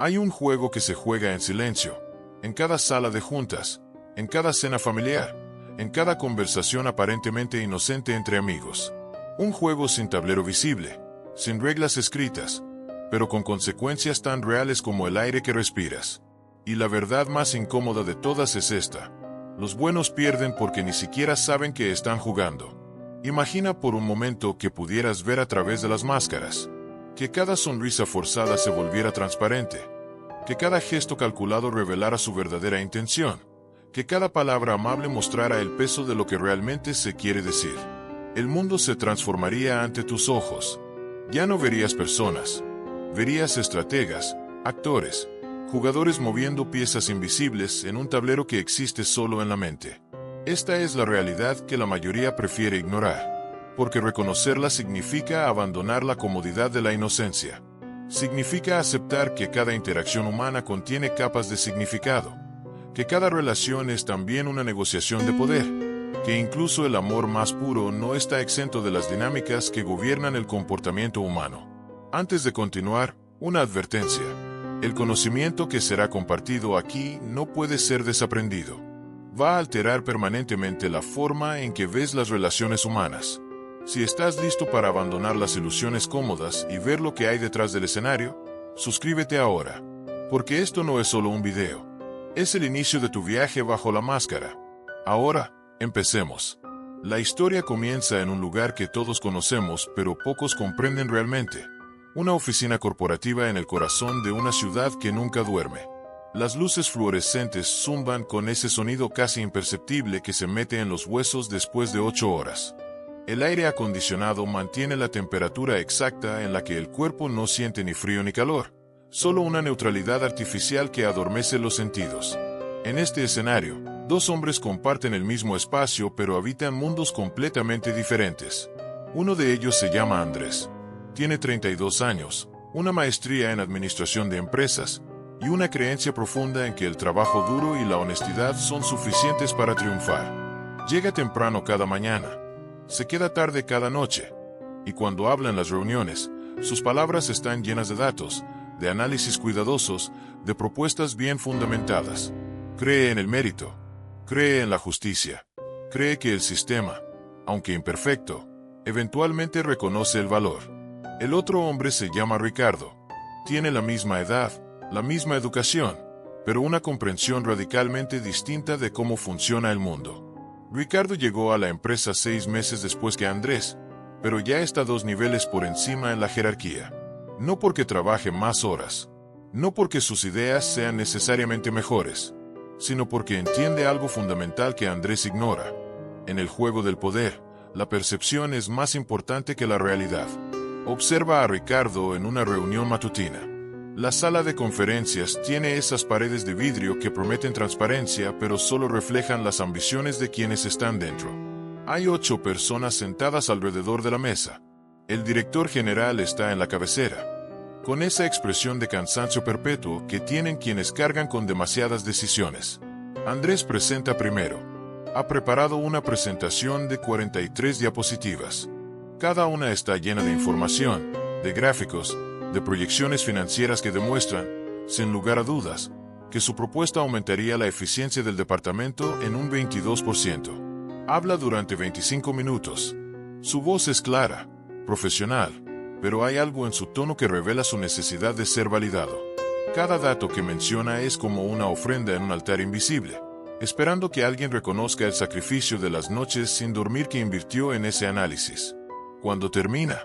Hay un juego que se juega en silencio, en cada sala de juntas, en cada cena familiar, en cada conversación aparentemente inocente entre amigos. Un juego sin tablero visible, sin reglas escritas, pero con consecuencias tan reales como el aire que respiras. Y la verdad más incómoda de todas es esta: los buenos pierden porque ni siquiera saben que están jugando. Imagina por un momento que pudieras ver a través de las máscaras, que cada sonrisa forzada se volviera transparente, que cada gesto calculado revelara su verdadera intención, que cada palabra amable mostrara el peso de lo que realmente se quiere decir. El mundo se transformaría ante tus ojos. Ya no verías personas, verías estrategas, actores, jugadores moviendo piezas invisibles en un tablero que existe solo en la mente. Esta es la realidad que la mayoría prefiere ignorar, porque reconocerla significa abandonar la comodidad de la inocencia. Significa aceptar que cada interacción humana contiene capas de significado, que cada relación es también una negociación de poder, que incluso el amor más puro no está exento de las dinámicas que gobiernan el comportamiento humano. Antes de continuar, una advertencia. El conocimiento que será compartido aquí no puede ser desaprendido. Va a alterar permanentemente la forma en que ves las relaciones humanas. Si estás listo para abandonar las ilusiones cómodas y ver lo que hay detrás del escenario, suscríbete ahora, porque esto no es solo un video. Es el inicio de tu viaje bajo la máscara. Ahora, empecemos. La historia comienza en un lugar que todos conocemos pero pocos comprenden realmente. Una oficina corporativa en el corazón de una ciudad que nunca duerme. Las luces fluorescentes zumban con ese sonido casi imperceptible que se mete en los huesos después de 8 horas. El aire acondicionado mantiene la temperatura exacta en la que el cuerpo no siente ni frío ni calor, solo una neutralidad artificial que adormece los sentidos. En este escenario, dos hombres comparten el mismo espacio pero habitan mundos completamente diferentes. Uno de ellos se llama Andrés. Tiene 32 años, una maestría en administración de empresas, y una creencia profunda en que el trabajo duro y la honestidad son suficientes para triunfar. Llega temprano cada mañana, se queda tarde cada noche, y cuando habla en las reuniones, sus palabras están llenas de datos, de análisis cuidadosos, de propuestas bien fundamentadas. Cree en el mérito, cree en la justicia, cree que el sistema, aunque imperfecto, eventualmente reconoce el valor. El otro hombre se llama Ricardo. Tiene la misma edad, la misma educación, pero una comprensión radicalmente distinta de cómo funciona el mundo. Ricardo llegó a la empresa 6 meses después que Andrés, pero ya está 2 niveles por encima en la jerarquía. No porque trabaje más horas, no porque sus ideas sean necesariamente mejores, sino porque entiende algo fundamental que Andrés ignora. En el juego del poder, la percepción es más importante que la realidad. Observa a Ricardo en una reunión matutina. La sala de conferencias tiene esas paredes de vidrio que prometen transparencia pero solo reflejan las ambiciones de quienes están dentro. Hay 8 personas sentadas alrededor de la mesa. El director general está en la cabecera, con esa expresión de cansancio perpetuo que tienen quienes cargan con demasiadas decisiones. Andrés presenta primero. Ha preparado una presentación de 43 diapositivas. Cada una está llena de información, de gráficos, de proyecciones financieras que demuestran, sin lugar a dudas, que su propuesta aumentaría la eficiencia del departamento en un 22%. Habla durante 25 minutos. Su voz es clara, profesional, pero hay algo en su tono que revela su necesidad de ser validado. Cada dato que menciona es como una ofrenda en un altar invisible, esperando que alguien reconozca el sacrificio de las noches sin dormir que invirtió en ese análisis. Cuando termina,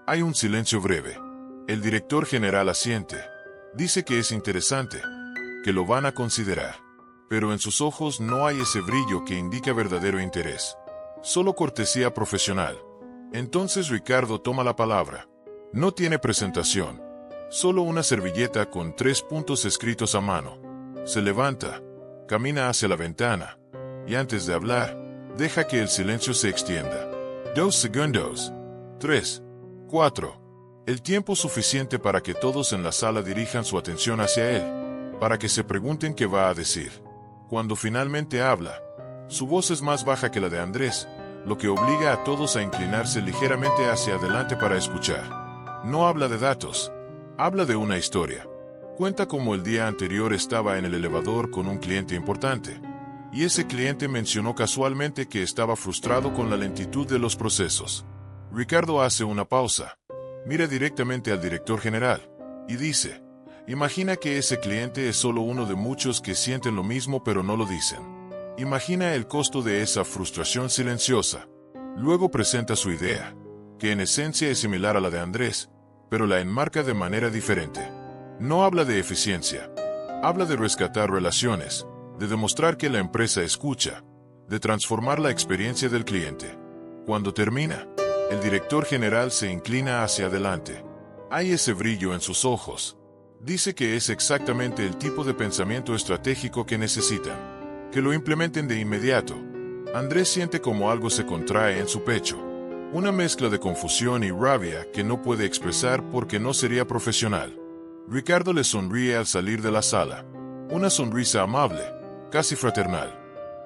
hay un silencio breve. El director general asiente. Dice que es interesante, que lo van a considerar. Pero en sus ojos no hay ese brillo que indica verdadero interés. Solo cortesía profesional. Entonces Ricardo toma la palabra. No tiene presentación. Solo una servilleta con 3 puntos escritos a mano. Se levanta, camina hacia la ventana, y antes de hablar, deja que el silencio se extienda. 2 segundos. 3, 4. El tiempo suficiente para que todos en la sala dirijan su atención hacia él, para que se pregunten qué va a decir. Cuando finalmente habla, su voz es más baja que la de Andrés, lo que obliga a todos a inclinarse ligeramente hacia adelante para escuchar. No habla de datos, habla de una historia. Cuenta cómo el día anterior estaba en el elevador con un cliente importante, y ese cliente mencionó casualmente que estaba frustrado con la lentitud de los procesos. Ricardo hace una pausa, mira directamente al director general, y dice, imagina que ese cliente es solo uno de muchos que sienten lo mismo pero no lo dicen. Imagina el costo de esa frustración silenciosa. Luego presenta su idea, que en esencia es similar a la de Andrés, pero la enmarca de manera diferente. No habla de eficiencia, habla de rescatar relaciones, de demostrar que la empresa escucha, de transformar la experiencia del cliente. Cuando termina, el director general se inclina hacia adelante. Hay ese brillo en sus ojos. Dice que es exactamente el tipo de pensamiento estratégico que necesitan, que lo implementen de inmediato. Andrés siente como algo se contrae en su pecho, una mezcla de confusión y rabia que no puede expresar porque no sería profesional. Ricardo le sonríe al salir de la sala, una sonrisa amable, casi fraternal.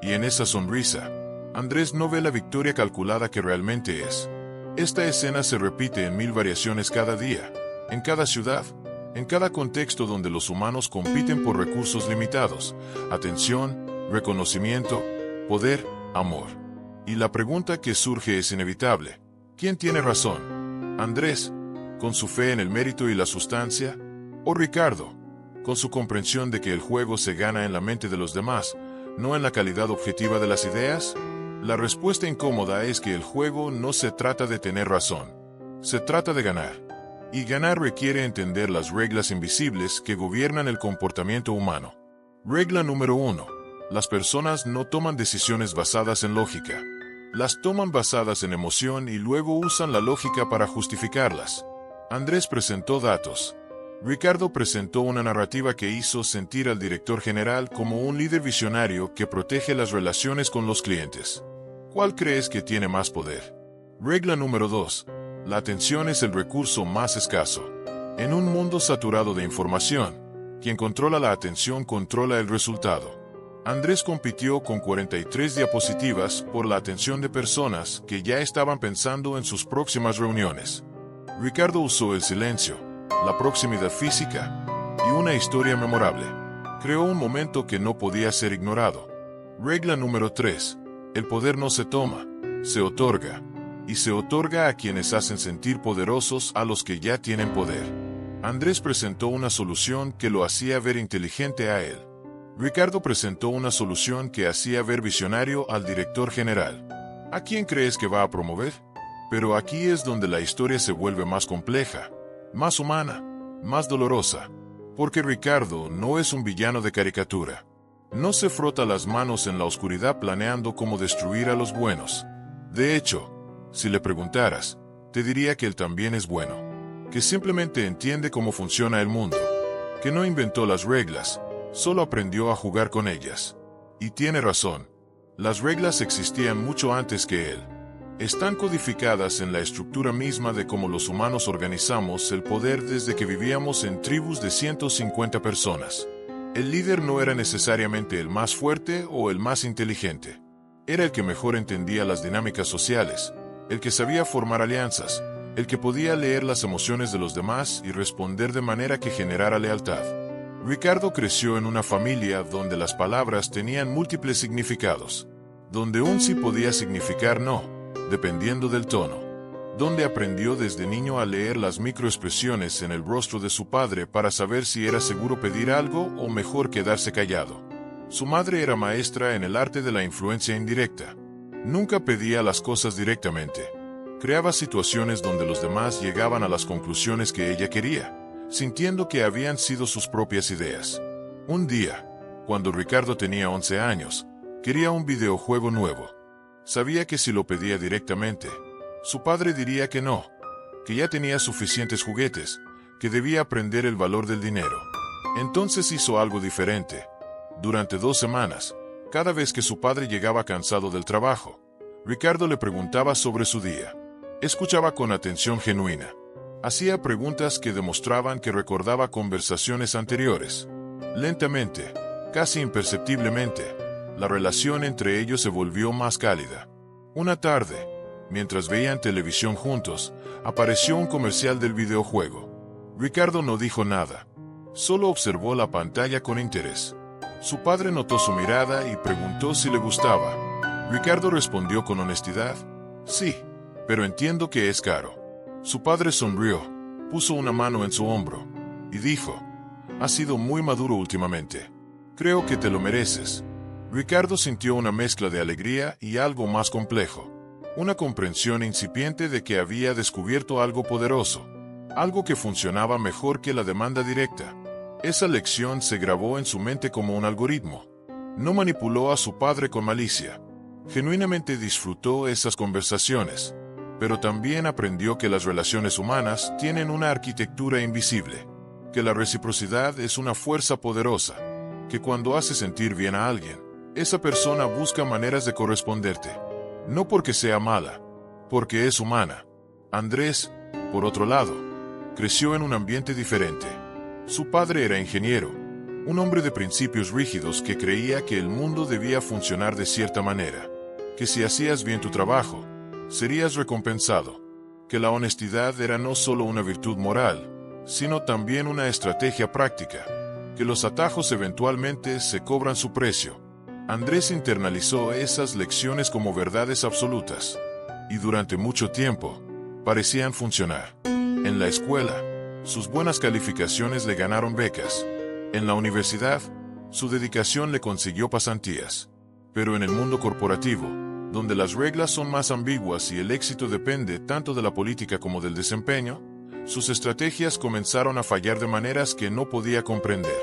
Y en esa sonrisa, Andrés no ve la victoria calculada que realmente es. Esta escena se repite en 1000 variaciones cada día, en cada ciudad, en cada contexto donde los humanos compiten por recursos limitados, atención, reconocimiento, poder, amor. Y la pregunta que surge es inevitable. ¿Quién tiene razón? ¿Andrés, con su fe en el mérito y la sustancia? ¿O Ricardo, con su comprensión de que el juego se gana en la mente de los demás, no en la calidad objetiva de las ideas? La respuesta incómoda es que el juego no se trata de tener razón. Se trata de ganar. Y ganar requiere entender las reglas invisibles que gobiernan el comportamiento humano. Regla número 1. Las personas no toman decisiones basadas en lógica. Las toman basadas en emoción y luego usan la lógica para justificarlas. Andrés presentó datos. Ricardo presentó una narrativa que hizo sentir al director general como un líder visionario que protege las relaciones con los clientes. ¿Cuál crees que tiene más poder? Regla número 2. La atención es el recurso más escaso. En un mundo saturado de información, quien controla la atención controla el resultado. Andrés compitió con 43 diapositivas por la atención de personas que ya estaban pensando en sus próximas reuniones. Ricardo usó el silencio, la proximidad física y una historia memorable. Creó un momento que no podía ser ignorado. Regla número 3. El poder no se toma, se otorga. Y se otorga a quienes hacen sentir poderosos a los que ya tienen poder. Andrés presentó una solución que lo hacía ver inteligente a él. Ricardo presentó una solución que hacía ver visionario al director general. ¿A quién crees que va a promover? Pero aquí es donde la historia se vuelve más compleja, más humana, más dolorosa. Porque Ricardo no es un villano de caricatura. No se frota las manos en la oscuridad planeando cómo destruir a los buenos. De hecho, si le preguntaras, te diría que él también es bueno, que simplemente entiende cómo funciona el mundo, que no inventó las reglas, solo aprendió a jugar con ellas. Y tiene razón, las reglas existían mucho antes que él. Están codificadas en la estructura misma de cómo los humanos organizamos el poder desde que vivíamos en tribus de 150 personas. El líder no era necesariamente el más fuerte o el más inteligente. Era el que mejor entendía las dinámicas sociales, el que sabía formar alianzas, el que podía leer las emociones de los demás y responder de manera que generara lealtad. Ricardo creció en una familia donde las palabras tenían múltiples significados, donde un sí podía significar no, dependiendo del tono, donde aprendió desde niño a leer las microexpresiones en el rostro de su padre para saber si era seguro pedir algo o mejor quedarse callado. Su madre era maestra en el arte de la influencia indirecta. Nunca pedía las cosas directamente. Creaba situaciones donde los demás llegaban a las conclusiones que ella quería, sintiendo que habían sido sus propias ideas. Un día, cuando Ricardo tenía 11 años, quería un videojuego nuevo. Sabía que si lo pedía directamente, su padre diría que no, que ya tenía suficientes juguetes, que debía aprender el valor del dinero. Entonces hizo algo diferente. Durante 2 semanas, cada vez que su padre llegaba cansado del trabajo, Ricardo le preguntaba sobre su día. Escuchaba con atención genuina. Hacía preguntas que demostraban que recordaba conversaciones anteriores. Lentamente, casi imperceptiblemente, la relación entre ellos se volvió más cálida. Una tarde, mientras veían televisión juntos, apareció un comercial del videojuego. Ricardo no dijo nada. Solo observó la pantalla con interés. Su padre notó su mirada y preguntó si le gustaba. Ricardo respondió con honestidad: sí, pero entiendo que es caro. Su padre sonrió, puso una mano en su hombro y dijo: has sido muy maduro últimamente. Creo que te lo mereces. Ricardo sintió una mezcla de alegría y algo más complejo. Una comprensión incipiente de que había descubierto algo poderoso, algo que funcionaba mejor que la demanda directa. Esa lección se grabó en su mente como un algoritmo. No manipuló a su padre con malicia. Genuinamente disfrutó esas conversaciones, pero también aprendió que las relaciones humanas tienen una arquitectura invisible, que la reciprocidad es una fuerza poderosa, que cuando hace sentir bien a alguien, esa persona busca maneras de corresponderte. No porque sea mala, porque es humana. Andrés, por otro lado, creció en un ambiente diferente. Su padre era ingeniero, un hombre de principios rígidos que creía que el mundo debía funcionar de cierta manera, que si hacías bien tu trabajo, serías recompensado, que la honestidad era no solo una virtud moral, sino también una estrategia práctica, que los atajos eventualmente se cobran su precio. Andrés internalizó esas lecciones como verdades absolutas, y durante mucho tiempo, parecían funcionar. En la escuela, sus buenas calificaciones le ganaron becas. En la universidad, su dedicación le consiguió pasantías. Pero en el mundo corporativo, donde las reglas son más ambiguas y el éxito depende tanto de la política como del desempeño, sus estrategias comenzaron a fallar de maneras que no podía comprender.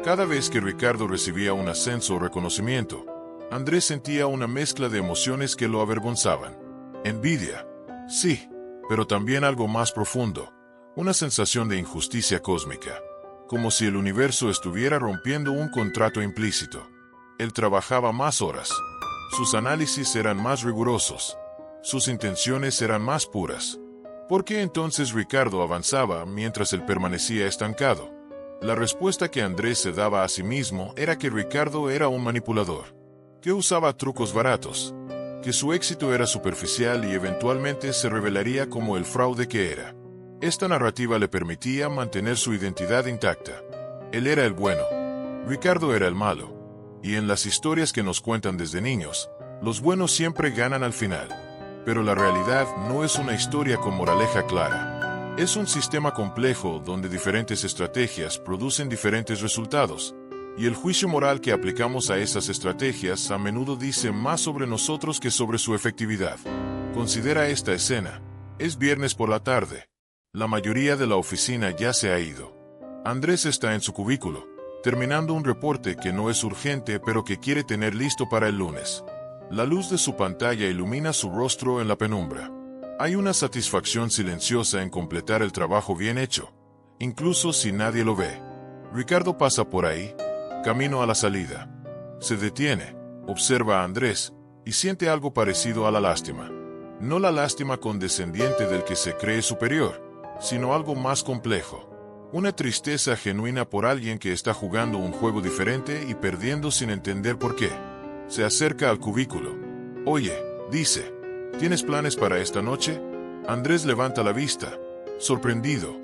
Cada vez que Ricardo recibía un ascenso o reconocimiento, Andrés sentía una mezcla de emociones que lo avergonzaban. Envidia, sí, pero también algo más profundo, una sensación de injusticia cósmica, como si el universo estuviera rompiendo un contrato implícito. Él trabajaba más horas, sus análisis eran más rigurosos, sus intenciones eran más puras. ¿Por qué entonces Ricardo avanzaba mientras él permanecía estancado? La respuesta que Andrés se daba a sí mismo era que Ricardo era un manipulador, que usaba trucos baratos, que su éxito era superficial y eventualmente se revelaría como el fraude que era. Esta narrativa le permitía mantener su identidad intacta. Él era el bueno, Ricardo era el malo, y en las historias que nos cuentan desde niños, los buenos siempre ganan al final. Pero la realidad no es una historia con moraleja clara. Es un sistema complejo donde diferentes estrategias producen diferentes resultados, y el juicio moral que aplicamos a esas estrategias a menudo dice más sobre nosotros que sobre su efectividad. Considera esta escena. Es viernes por la tarde. La mayoría de la oficina ya se ha ido. Andrés está en su cubículo, terminando un reporte que no es urgente pero que quiere tener listo para el lunes. La luz de su pantalla ilumina su rostro en la penumbra. Hay una satisfacción silenciosa en completar el trabajo bien hecho, incluso si nadie lo ve. Ricardo pasa por ahí, camino a la salida. Se detiene, observa a Andrés, y siente algo parecido a la lástima. No la lástima condescendiente del que se cree superior, sino algo más complejo. Una tristeza genuina por alguien que está jugando un juego diferente y perdiendo sin entender por qué. Se acerca al cubículo. Oye, dice, ¿tienes planes para esta noche? Andrés levanta la vista, sorprendido.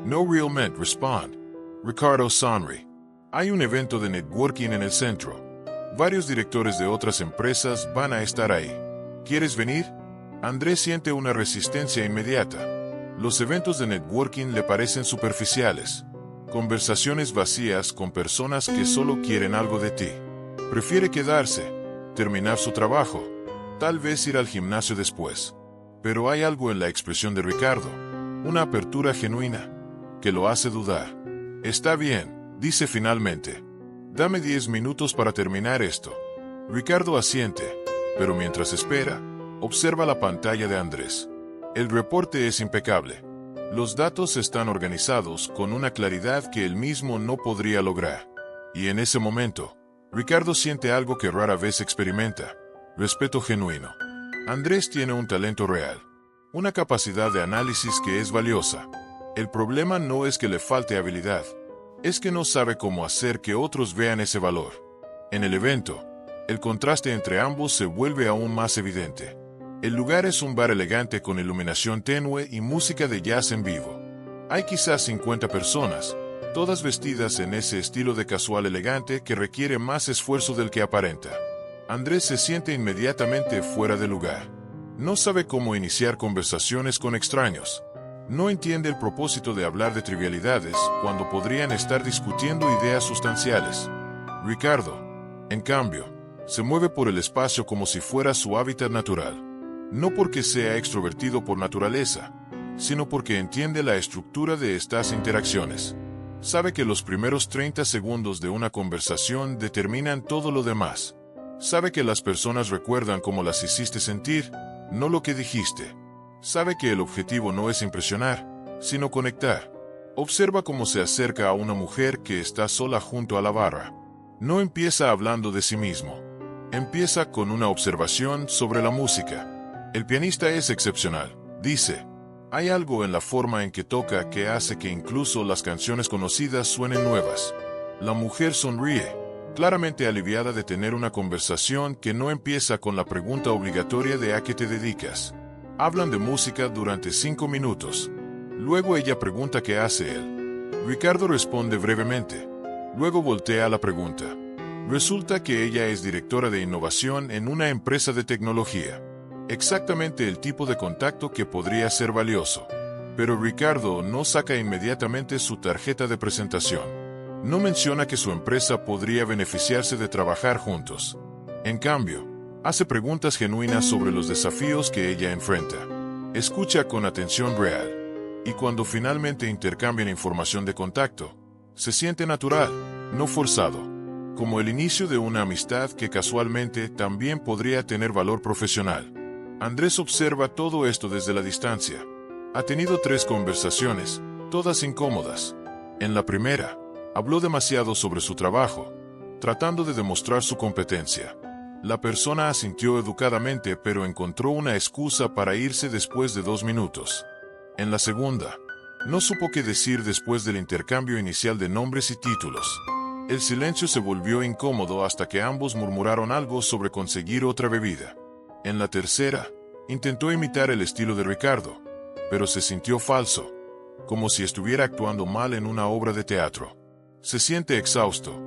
No realmente, responde. Ricardo sonríe. Hay un evento de networking en el centro. Varios directores de otras empresas van a estar ahí. ¿Quieres venir? Andrés siente una resistencia inmediata. Los eventos de networking le parecen superficiales. Conversaciones vacías con personas que solo quieren algo de ti. Prefiere quedarse, terminar su trabajo, tal vez ir al gimnasio después. Pero hay algo en la expresión de Ricardo, una apertura genuina, que lo hace dudar. Está bien, dice finalmente. Dame 10 minutos para terminar esto. Ricardo asiente, pero mientras espera, observa la pantalla de Andrés. El reporte es impecable. Los datos están organizados con una claridad que él mismo no podría lograr. Y en ese momento, Ricardo siente algo que rara vez experimenta: respeto genuino. Andrés tiene un talento real, una capacidad de análisis que es valiosa. El problema no es que le falte habilidad, es que no sabe cómo hacer que otros vean ese valor. En el evento, el contraste entre ambos se vuelve aún más evidente. El lugar es un bar elegante con iluminación tenue y música de jazz en vivo. Hay quizás 50 personas, todas vestidas en ese estilo de casual elegante que requiere más esfuerzo del que aparenta. Andrés se siente inmediatamente fuera de lugar. No sabe cómo iniciar conversaciones con extraños. No entiende el propósito de hablar de trivialidades cuando podrían estar discutiendo ideas sustanciales. Ricardo, en cambio, se mueve por el espacio como si fuera su hábitat natural. No porque sea extrovertido por naturaleza, sino porque entiende la estructura de estas interacciones. Sabe que los primeros 30 segundos de una conversación determinan todo lo demás. Sabe que las personas recuerdan cómo las hiciste sentir, no lo que dijiste. Sabe que el objetivo no es impresionar, sino conectar. Observa cómo se acerca a una mujer que está sola junto a la barra. No empieza hablando de sí mismo. Empieza con una observación sobre la música. El pianista es excepcional, dice. Hay algo en la forma en que toca que hace que incluso las canciones conocidas suenen nuevas. La mujer sonríe, claramente aliviada de tener una conversación que no empieza con la pregunta obligatoria de ¿a qué te dedicas? Hablan de música durante 5 minutos. Luego ella pregunta qué hace él. Ricardo responde brevemente. Luego voltea la pregunta. Resulta que ella es directora de innovación en una empresa de tecnología. Exactamente el tipo de contacto que podría ser valioso. Pero Ricardo no saca inmediatamente su tarjeta de presentación. No menciona que su empresa podría beneficiarse de trabajar juntos. En cambio, hace preguntas genuinas sobre los desafíos que ella enfrenta. Escucha con atención real. Y cuando finalmente intercambian información de contacto, se siente natural, no forzado, como el inicio de una amistad que casualmente también podría tener valor profesional. Andrés observa todo esto desde la distancia. Ha tenido 3 conversaciones, todas incómodas. En la primera, habló demasiado sobre su trabajo, tratando de demostrar su competencia. La persona asintió educadamente, pero encontró una excusa para irse después de 2 minutos. En la segunda, no supo qué decir después del intercambio inicial de nombres y títulos. El silencio se volvió incómodo hasta que ambos murmuraron algo sobre conseguir otra bebida. En la tercera, intentó imitar el estilo de Ricardo, pero se sintió falso, como si estuviera actuando mal en una obra de teatro. Se siente exhausto.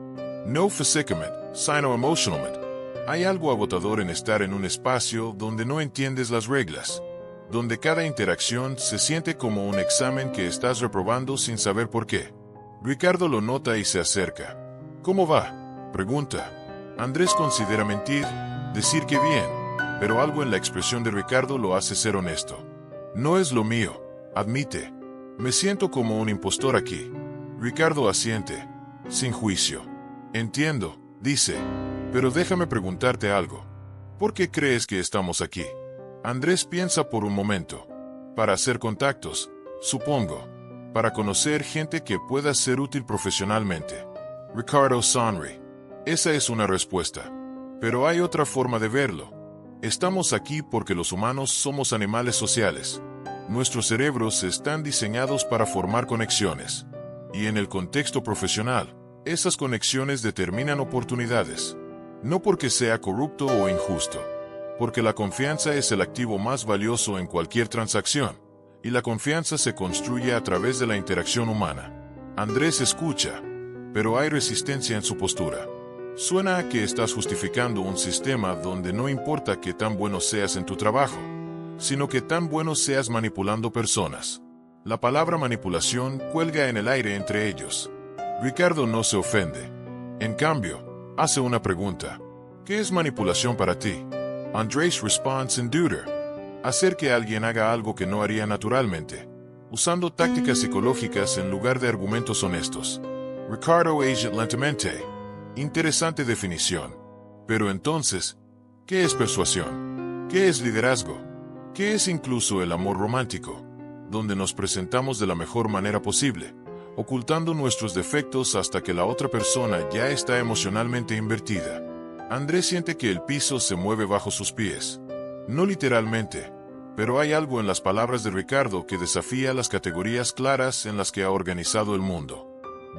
No físicamente, sino emocionalmente. Hay algo agotador en estar en un espacio donde no entiendes las reglas, donde cada interacción se siente como un examen que estás reprobando sin saber por qué. Ricardo lo nota y se acerca. ¿Cómo va?, pregunta. Andrés considera mentir, decir que bien, pero algo en la expresión de Ricardo lo hace ser honesto. No es lo mío, admite. Me siento como un impostor aquí. Ricardo asiente, sin juicio. Entiendo, dice, pero déjame preguntarte algo. ¿Por qué crees que estamos aquí? Andrés piensa por un momento. Para hacer contactos, supongo. Para conocer gente que pueda ser útil profesionalmente. Ricardo sonríe. Esa es una respuesta. Pero hay otra forma de verlo. Estamos aquí porque los humanos somos animales sociales. Nuestros cerebros están diseñados para formar conexiones. Y en el contexto profesional, esas conexiones determinan oportunidades. No porque sea corrupto o injusto. Porque la confianza es el activo más valioso en cualquier transacción, y la confianza se construye a través de la interacción humana. Andrés escucha, pero hay resistencia en su postura. Suena a que estás justificando un sistema donde no importa qué tan bueno seas en tu trabajo, sino que tan bueno seas manipulando personas. La palabra manipulación cuelga en el aire entre ellos. Ricardo no se ofende. En cambio, hace una pregunta. ¿Qué es manipulación para ti? Andrés responde sin dudar. Hacer que alguien haga algo que no haría naturalmente, usando tácticas psicológicas en lugar de argumentos honestos. Ricardo age lentamente. Interesante definición. Pero entonces, ¿qué es persuasión? ¿Qué es liderazgo? ¿Qué es incluso el amor romántico? Donde nos presentamos de la mejor manera posible, ocultando nuestros defectos hasta que la otra persona ya está emocionalmente invertida. Andrés siente que el piso se mueve bajo sus pies. No literalmente, pero hay algo en las palabras de Ricardo que desafía las categorías claras en las que ha organizado el mundo.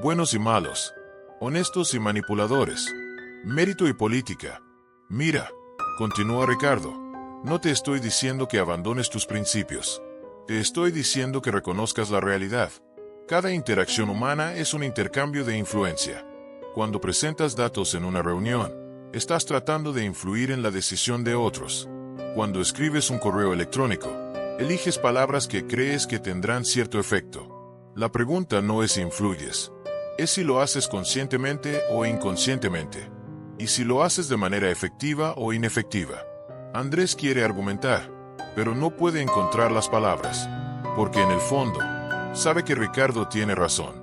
Buenos y malos, honestos y manipuladores, mérito y política. Mira, continúa Ricardo, no te estoy diciendo que abandones tus principios. Te estoy diciendo que reconozcas la realidad. Cada interacción humana es un intercambio de influencia. Cuando presentas datos en una reunión, estás tratando de influir en la decisión de otros. Cuando escribes un correo electrónico, eliges palabras que crees que tendrán cierto efecto. La pregunta no es si influyes, es si lo haces conscientemente o inconscientemente, y si lo haces de manera efectiva o inefectiva. Andrés quiere argumentar, pero no puede encontrar las palabras, porque en el fondo, sabe que Ricardo tiene razón.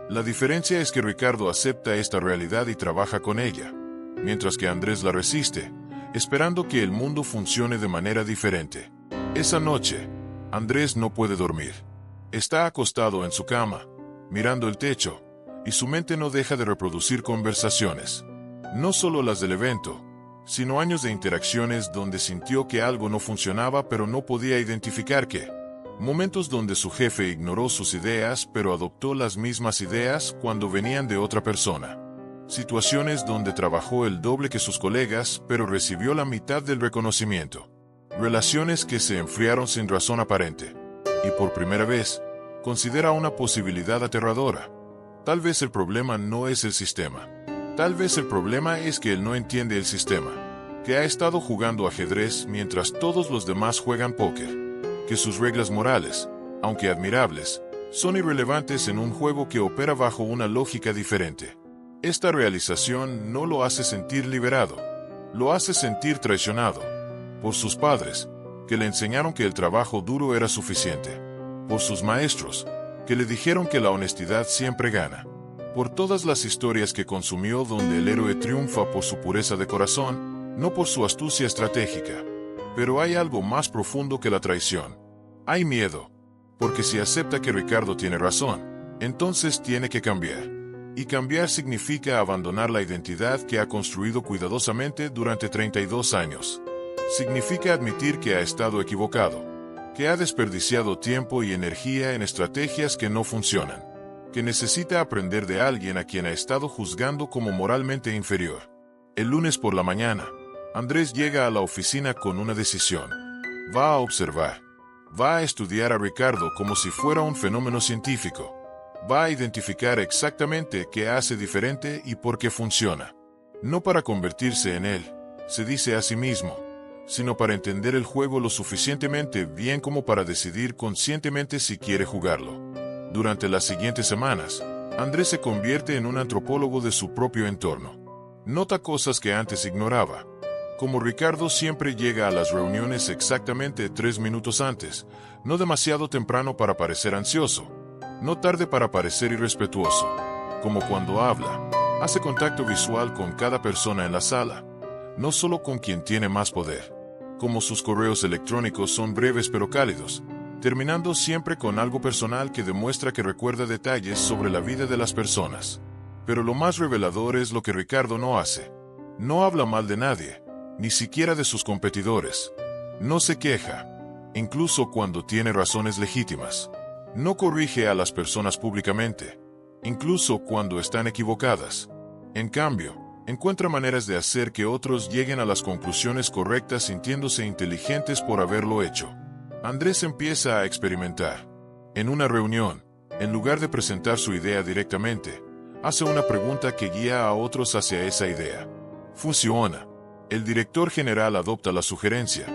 La diferencia es que Ricardo acepta esta realidad y trabaja con ella, mientras que Andrés la resiste, esperando que el mundo funcione de manera diferente. Esa noche, Andrés no puede dormir. Está acostado en su cama, mirando el techo, y su mente no deja de reproducir conversaciones. No solo las del evento, sino años de interacciones donde sintió que algo no funcionaba pero no podía identificar qué. Momentos donde su jefe ignoró sus ideas pero adoptó las mismas ideas cuando venían de otra persona. Situaciones donde trabajó el doble que sus colegas pero recibió la mitad del reconocimiento. Relaciones que se enfriaron sin razón aparente. Y por primera vez, considera una posibilidad aterradora. Tal vez el problema no es el sistema. Tal vez el problema es que él no entiende el sistema. Que ha estado jugando ajedrez mientras todos los demás juegan póker. Que sus reglas morales, aunque admirables, son irrelevantes en un juego que opera bajo una lógica diferente. Esta realización no lo hace sentir liberado, lo hace sentir traicionado. Por sus padres, que le enseñaron que el trabajo duro era suficiente. Por sus maestros, que le dijeron que la honestidad siempre gana. Por todas las historias que consumió donde el héroe triunfa por su pureza de corazón, no por su astucia estratégica. Pero hay algo más profundo que la traición. Hay miedo, porque si acepta que Ricardo tiene razón, entonces tiene que cambiar. Y cambiar significa abandonar la identidad que ha construido cuidadosamente durante 32 años. Significa admitir que ha estado equivocado, que ha desperdiciado tiempo y energía en estrategias que no funcionan, que necesita aprender de alguien a quien ha estado juzgando como moralmente inferior. El lunes por la mañana, Andrés llega a la oficina con una decisión. Va a observar. Va a estudiar a Ricardo como si fuera un fenómeno científico. Va a identificar exactamente qué hace diferente y por qué funciona. No para convertirse en él, se dice a sí mismo, sino para entender el juego lo suficientemente bien como para decidir conscientemente si quiere jugarlo. Durante las siguientes semanas, Andrés se convierte en un antropólogo de su propio entorno. Nota cosas que antes ignoraba. Como Ricardo siempre llega a las reuniones exactamente 3 minutos antes, no demasiado temprano para parecer ansioso, no tarde para parecer irrespetuoso. Como cuando habla, hace contacto visual con cada persona en la sala, no solo con quien tiene más poder. Como sus correos electrónicos son breves pero cálidos, terminando siempre con algo personal que demuestra que recuerda detalles sobre la vida de las personas. Pero lo más revelador es lo que Ricardo no hace. No habla mal de nadie, ni siquiera de sus competidores. No se queja, incluso cuando tiene razones legítimas. No corrige a las personas públicamente, incluso cuando están equivocadas. En cambio, encuentra maneras de hacer que otros lleguen a las conclusiones correctas sintiéndose inteligentes por haberlo hecho. Andrés empieza a experimentar. En una reunión, en lugar de presentar su idea directamente, hace una pregunta que guía a otros hacia esa idea. Funciona. El director general adopta la sugerencia,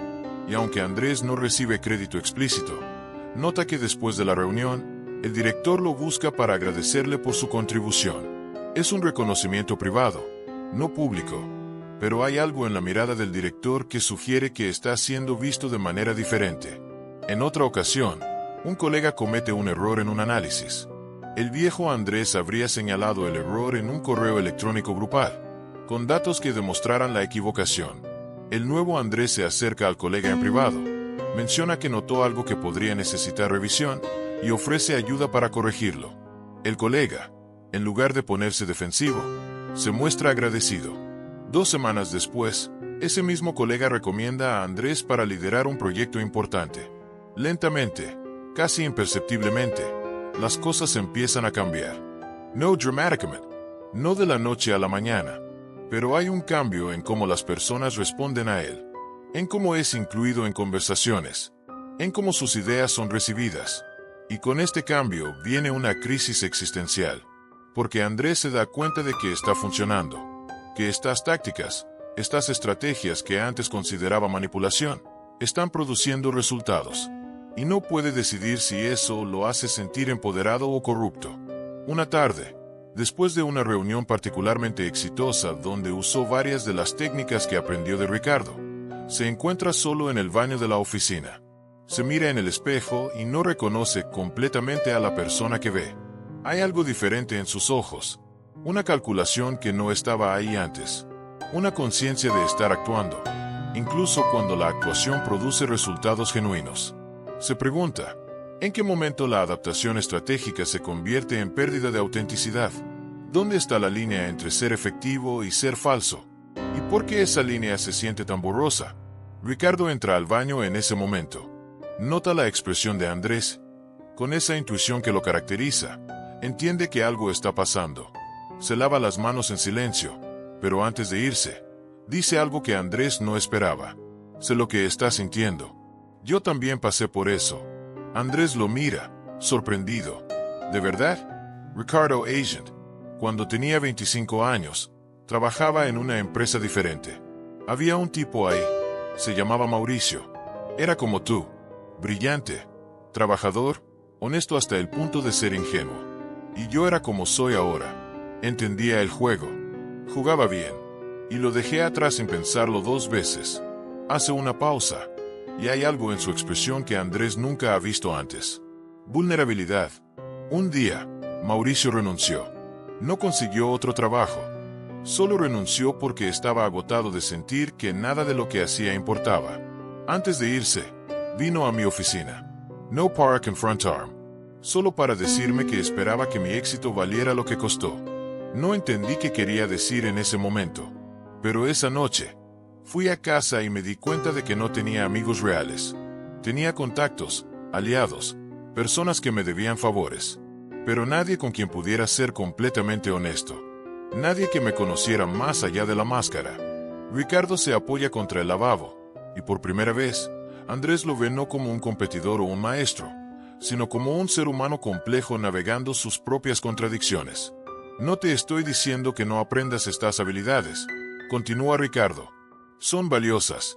y aunque Andrés no recibe crédito explícito, nota que después de la reunión, el director lo busca para agradecerle por su contribución. Es un reconocimiento privado, no público, pero hay algo en la mirada del director que sugiere que está siendo visto de manera diferente. En otra ocasión, un colega comete un error en un análisis. El viejo Andrés habría señalado el error en un correo electrónico grupal, con datos que demostraran la equivocación. El nuevo Andrés se acerca al colega en privado, menciona que notó algo que podría necesitar revisión y ofrece ayuda para corregirlo. El colega, en lugar de ponerse defensivo, se muestra agradecido. 2 semanas después, ese mismo colega recomienda a Andrés para liderar un proyecto importante. Lentamente, casi imperceptiblemente, las cosas empiezan a cambiar. No dramaticamente, no de la noche a la mañana, pero hay un cambio en cómo las personas responden a él, en cómo es incluido en conversaciones, en cómo sus ideas son recibidas. Y con este cambio viene una crisis existencial, porque Andrés se da cuenta de que está funcionando, que estas tácticas, estas estrategias que antes consideraba manipulación, están produciendo resultados. Y no puede decidir si eso lo hace sentir empoderado o corrupto. Una tarde, después de una reunión particularmente exitosa donde usó varias de las técnicas que aprendió de Ricardo, se encuentra solo en el baño de la oficina. Se mira en el espejo y no reconoce completamente a la persona que ve. Hay algo diferente en sus ojos, una calculación que no estaba ahí antes, una conciencia de estar actuando, incluso cuando la actuación produce resultados genuinos. Se pregunta, ¿en qué momento la adaptación estratégica se convierte en pérdida de autenticidad? ¿Dónde está la línea entre ser efectivo y ser falso? ¿Y por qué esa línea se siente tan borrosa? Ricardo entra al baño en ese momento. Nota la expresión de Andrés. Con esa intuición que lo caracteriza, entiende que algo está pasando. Se lava las manos en silencio, pero antes de irse, dice algo que Andrés no esperaba. Sé lo que está sintiendo. Yo también pasé por eso. Andrés lo mira, sorprendido. ¿De verdad? Ricardo Agent. Cuando tenía 25 años, trabajaba en una empresa diferente. Había un tipo ahí. Se llamaba Mauricio. Era como tú. Brillante, trabajador, honesto hasta el punto de ser ingenuo. Y yo era como soy ahora. Entendía el juego. Jugaba bien. Y lo dejé atrás sin pensarlo 2 veces. Hace una pausa. Y hay algo en su expresión que Andrés nunca ha visto antes. Vulnerabilidad. Un día, Mauricio renunció. No consiguió otro trabajo. Solo renunció porque estaba agotado de sentir que nada de lo que hacía importaba. Antes de irse, vino a mi oficina. No para confrontarme. Solo para decirme que esperaba que mi éxito valiera lo que costó. No entendí qué quería decir en ese momento. Pero esa noche, fui a casa y me di cuenta de que no tenía amigos reales. Tenía contactos, aliados, personas que me debían favores. Pero nadie con quien pudiera ser completamente honesto. Nadie que me conociera más allá de la máscara. Ricardo se apoya contra el lavabo, y por primera vez, Andrés lo ve no como un competidor o un maestro, sino como un ser humano complejo navegando sus propias contradicciones. No te estoy diciendo que no aprendas estas habilidades, continúa Ricardo. Son valiosas,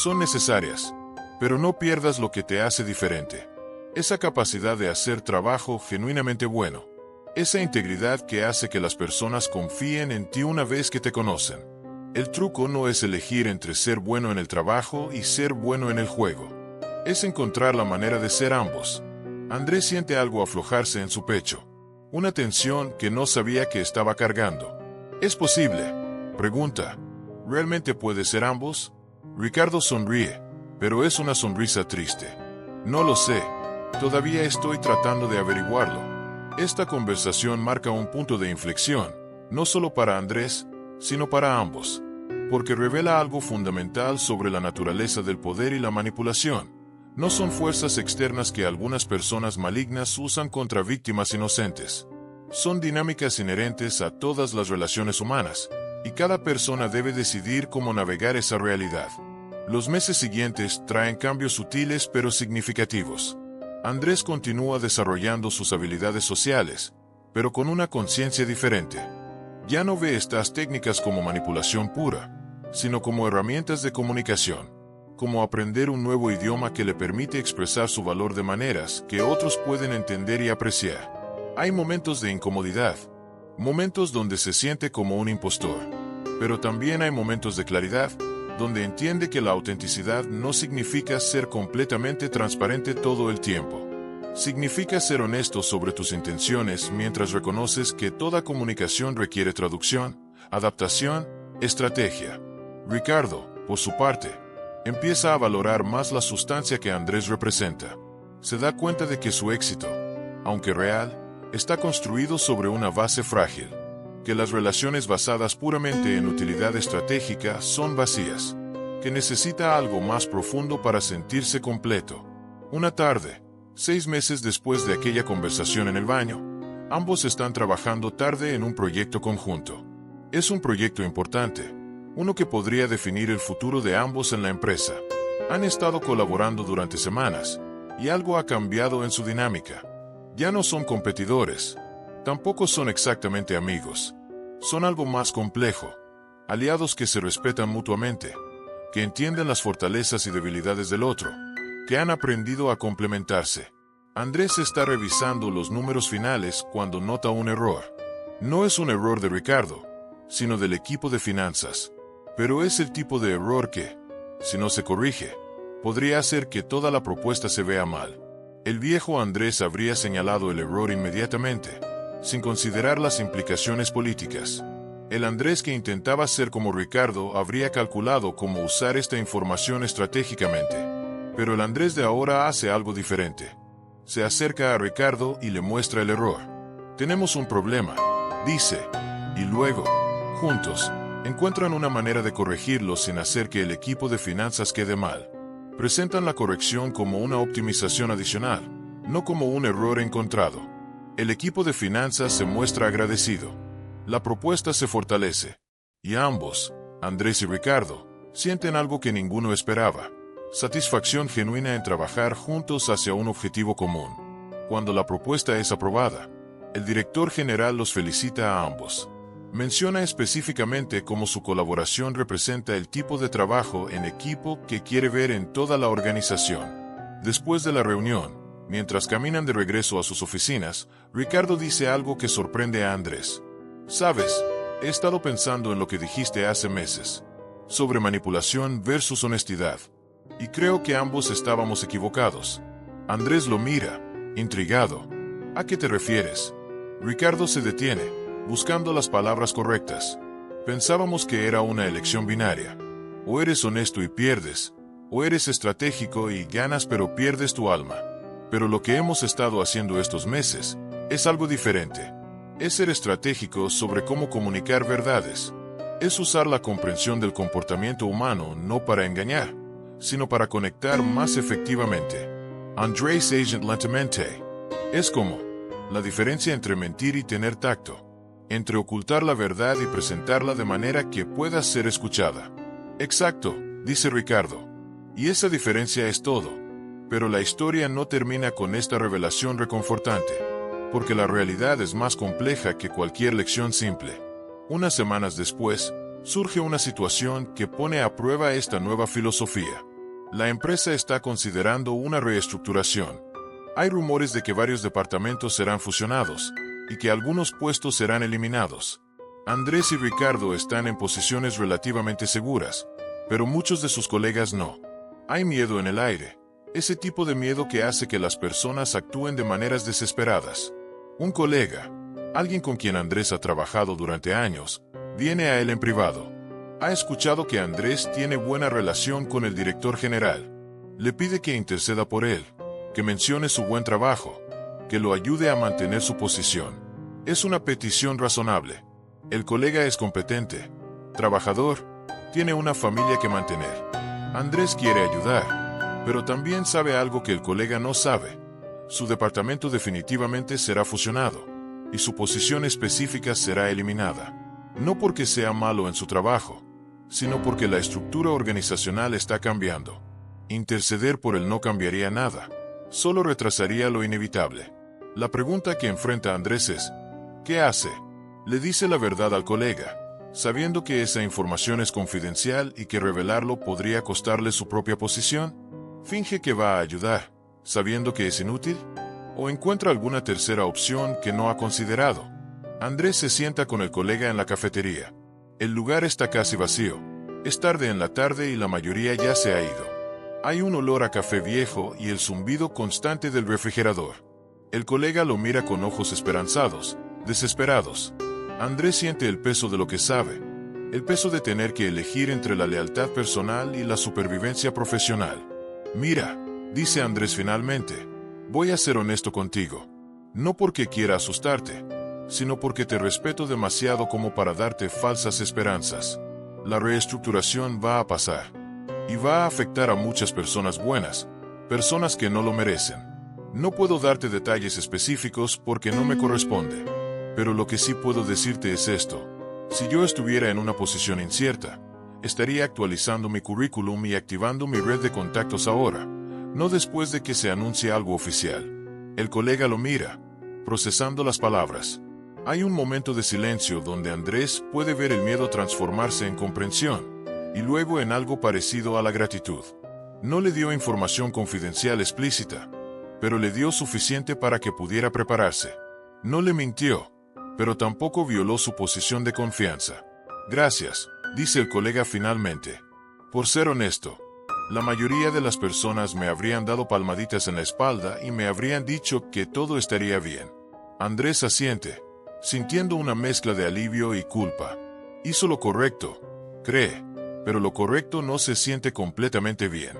son necesarias, pero no pierdas lo que te hace diferente. Esa capacidad de hacer trabajo genuinamente bueno. Esa integridad que hace que las personas confíen en ti una vez que te conocen. El truco no es elegir entre ser bueno en el trabajo y ser bueno en el juego. Es encontrar la manera de ser ambos. Andrés siente algo aflojarse en su pecho. Una tensión que no sabía que estaba cargando. ¿Es posible? Pregunta. ¿Realmente puede ser ambos? Ricardo sonríe, pero es una sonrisa triste. No lo sé. Todavía estoy tratando de averiguarlo. Esta conversación marca un punto de inflexión, no solo para Andrés, sino para ambos, porque revela algo fundamental sobre la naturaleza del poder y la manipulación. No son fuerzas externas que algunas personas malignas usan contra víctimas inocentes. Son dinámicas inherentes a todas las relaciones humanas, y cada persona debe decidir cómo navegar esa realidad. Los meses siguientes traen cambios sutiles pero significativos. Andrés continúa desarrollando sus habilidades sociales, pero con una conciencia diferente. Ya no ve estas técnicas como manipulación pura, sino como herramientas de comunicación, como aprender un nuevo idioma que le permite expresar su valor de maneras que otros pueden entender y apreciar. Hay momentos de incomodidad, momentos donde se siente como un impostor, pero también hay momentos de claridad, donde entiende que la autenticidad no significa ser completamente transparente todo el tiempo. Significa ser honesto sobre tus intenciones mientras reconoces que toda comunicación requiere traducción, adaptación, estrategia. Ricardo, por su parte, empieza a valorar más la sustancia que Andrés representa. Se da cuenta de que su éxito, aunque real, está construido sobre una base frágil, que las relaciones basadas puramente en utilidad estratégica son vacías, que necesita algo más profundo para sentirse completo. Una tarde, 6 meses después de aquella conversación en el baño, ambos están trabajando tarde en un proyecto conjunto. Es un proyecto importante, uno que podría definir el futuro de ambos en la empresa. Han estado colaborando durante semanas, y algo ha cambiado en su dinámica. Ya no son competidores. Tampoco son exactamente amigos. Son algo más complejo. Aliados que se respetan mutuamente, que entienden las fortalezas y debilidades del otro, que han aprendido a complementarse. Andrés está revisando los números finales cuando nota un error. No es un error de Ricardo, sino del equipo de finanzas. Pero es el tipo de error que, si no se corrige, podría hacer que toda la propuesta se vea mal. El viejo Andrés habría señalado el error inmediatamente, sin considerar las implicaciones políticas. El Andrés que intentaba ser como Ricardo habría calculado cómo usar esta información estratégicamente. Pero el Andrés de ahora hace algo diferente. Se acerca a Ricardo y le muestra el error. Tenemos un problema, dice, y luego, juntos, encuentran una manera de corregirlo sin hacer que el equipo de finanzas quede mal. Presentan la corrección como una optimización adicional, no como un error encontrado. El equipo de finanzas se muestra agradecido. La propuesta se fortalece. Y ambos, Andrés y Ricardo, sienten algo que ninguno esperaba. Satisfacción genuina en trabajar juntos hacia un objetivo común. Cuando la propuesta es aprobada, el director general los felicita a ambos. Menciona específicamente cómo su colaboración representa el tipo de trabajo en equipo que quiere ver en toda la organización. Después de la reunión, mientras caminan de regreso a sus oficinas, Ricardo dice algo que sorprende a Andrés. «Sabes, he estado pensando en lo que dijiste hace meses, sobre manipulación versus honestidad. Y creo que ambos estábamos equivocados». Andrés lo mira, intrigado. ¿A qué te refieres? Ricardo se detiene, buscando las palabras correctas. Pensábamos que era una elección binaria. O eres honesto y pierdes, o eres estratégico y ganas pero pierdes tu alma. Pero lo que hemos estado haciendo estos meses es algo diferente. Es ser estratégico sobre cómo comunicar verdades. Es usar la comprensión del comportamiento humano no para engañar, sino para conectar más efectivamente. Andrés agent lentamente. Es como la diferencia entre mentir y tener tacto, entre ocultar la verdad y presentarla de manera que pueda ser escuchada. Exacto, dice Ricardo. Y esa diferencia es todo. Pero la historia no termina con esta revelación reconfortante, porque la realidad es más compleja que cualquier lección simple. Unas semanas después, surge una situación que pone a prueba esta nueva filosofía. La empresa está considerando una reestructuración. Hay rumores de que varios departamentos serán fusionados y que algunos puestos serán eliminados. Andrés y Ricardo están en posiciones relativamente seguras, pero muchos de sus colegas no. Hay miedo en el aire, ese tipo de miedo que hace que las personas actúen de maneras desesperadas. Un colega, alguien con quien Andrés ha trabajado durante años, viene a él en privado. Ha escuchado que Andrés tiene buena relación con el director general. Le pide que interceda por él, que mencione su buen trabajo, que lo ayude a mantener su posición. Es una petición razonable. El colega es competente, trabajador, tiene una familia que mantener. Andrés quiere ayudar, pero también sabe algo que el colega no sabe. Su departamento definitivamente será fusionado, y su posición específica será eliminada. No porque sea malo en su trabajo, sino porque la estructura organizacional está cambiando. Interceder por él no cambiaría nada, solo retrasaría lo inevitable. La pregunta que enfrenta Andrés es, ¿qué hace? Le dice la verdad al colega, sabiendo que esa información es confidencial y que revelarlo podría costarle su propia posición. ¿Finge que va a ayudar, sabiendo que es inútil? ¿O encuentra alguna tercera opción que no ha considerado? Andrés se sienta con el colega en la cafetería. El lugar está casi vacío. Es tarde en la tarde y la mayoría ya se ha ido. Hay un olor a café viejo y el zumbido constante del refrigerador. El colega lo mira con ojos esperanzados, desesperados. Andrés siente el peso de lo que sabe, el peso de tener que elegir entre la lealtad personal y la supervivencia profesional. Mira, dice Andrés finalmente, voy a ser honesto contigo. No porque quiera asustarte, sino porque te respeto demasiado como para darte falsas esperanzas. La reestructuración va a pasar. Y va a afectar a muchas personas buenas, personas que no lo merecen. No puedo darte detalles específicos porque no me corresponde. Pero lo que sí puedo decirte es esto. Si yo estuviera en una posición incierta, estaría actualizando mi currículum y activando mi red de contactos ahora, no después de que se anuncie algo oficial. El colega lo mira, procesando las palabras. Hay un momento de silencio donde Andrés puede ver el miedo transformarse en comprensión, y luego en algo parecido a la gratitud. No le dio información confidencial explícita, pero le dio suficiente para que pudiera prepararse. No le mintió, pero tampoco violó su posición de confianza. Gracias, dice el colega finalmente. Por ser honesto, la mayoría de las personas me habrían dado palmaditas en la espalda y me habrían dicho que todo estaría bien. Andrés asiente, sintiendo una mezcla de alivio y culpa. Hizo lo correcto, cree, pero lo correcto no se siente completamente bien,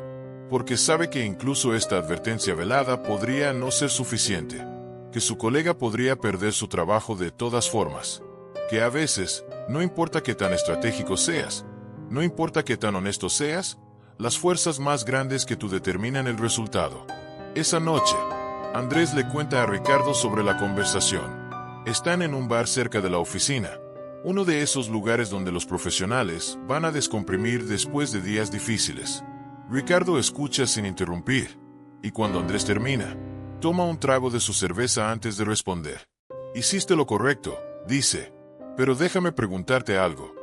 porque sabe que incluso esta advertencia velada podría no ser suficiente, que su colega podría perder su trabajo de todas formas, que a veces, no importa qué tan estratégico seas, no importa qué tan honesto seas, las fuerzas más grandes que tú determinan el resultado. Esa noche, Andrés le cuenta a Ricardo sobre la conversación. Están en un bar cerca de la oficina, uno de esos lugares donde los profesionales van a descomprimir después de días difíciles. Ricardo escucha sin interrumpir, y cuando Andrés termina, toma un trago de su cerveza antes de responder. Hiciste lo correcto, dice, pero déjame preguntarte algo.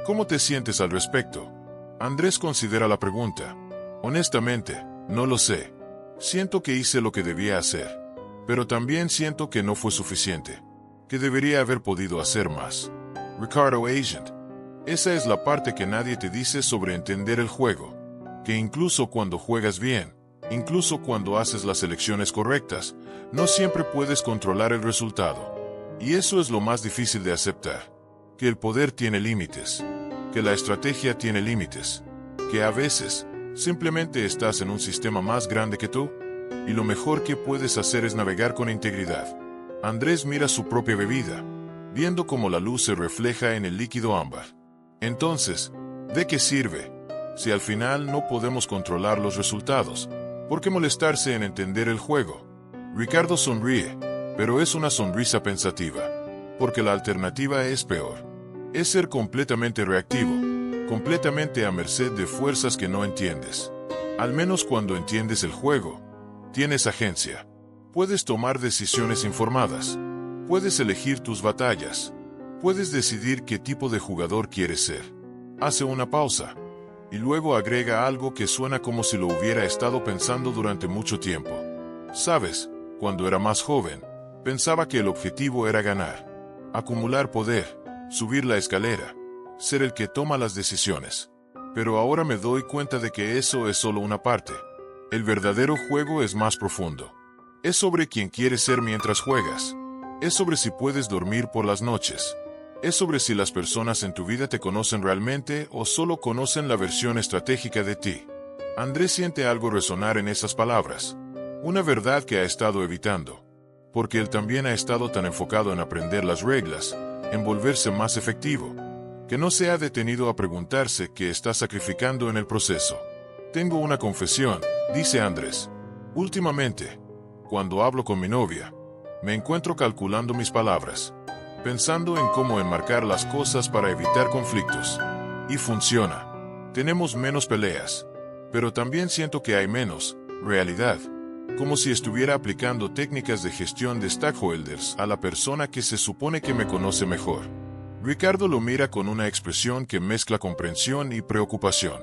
¿Cómo te sientes al respecto? Andrés considera la pregunta. Honestamente, no lo sé. Siento que hice lo que debía hacer, pero también siento que no fue suficiente, que debería haber podido hacer más. Ricardo Agent. Esa es la parte que nadie te dice sobre entender el juego. Que incluso cuando juegas bien, incluso cuando haces las elecciones correctas, no siempre puedes controlar el resultado. Y eso es lo más difícil de aceptar. Que el poder tiene límites. Que la estrategia tiene límites. Que a veces, simplemente estás en un sistema más grande que tú, y lo mejor que puedes hacer es navegar con integridad. Andrés mira su propia bebida, viendo cómo la luz se refleja en el líquido ámbar. Entonces, ¿de qué sirve? Si al final no podemos controlar los resultados, ¿por qué molestarse en entender el juego? Ricardo sonríe, pero es una sonrisa pensativa, porque la alternativa es peor. Es ser completamente reactivo, completamente a merced de fuerzas que no entiendes. Al menos cuando entiendes el juego, tienes agencia. Puedes tomar decisiones informadas. Puedes elegir tus batallas. Puedes decidir qué tipo de jugador quieres ser. Hace una pausa, y luego agrega algo que suena como si lo hubiera estado pensando durante mucho tiempo. Sabes, cuando era más joven, pensaba que el objetivo era ganar, acumular poder, subir la escalera, ser el que toma las decisiones. Pero ahora me doy cuenta de que eso es solo una parte. El verdadero juego es más profundo. Es sobre quién quieres ser mientras juegas. Es sobre si puedes dormir por las noches. Es sobre si las personas en tu vida te conocen realmente o solo conocen la versión estratégica de ti. Andrés siente algo resonar en esas palabras. Una verdad que ha estado evitando. Porque él también ha estado tan enfocado en aprender las reglas, en volverse más efectivo, que no se ha detenido a preguntarse qué está sacrificando en el proceso. Tengo una confesión, dice Andrés. Últimamente, cuando hablo con mi novia, me encuentro calculando mis palabras, pensando en cómo enmarcar las cosas para evitar conflictos. Y funciona. Tenemos menos peleas, pero también siento que hay menos realidad, como si estuviera aplicando técnicas de gestión de stakeholders a la persona que se supone que me conoce mejor. Ricardo lo mira con una expresión que mezcla comprensión y preocupación.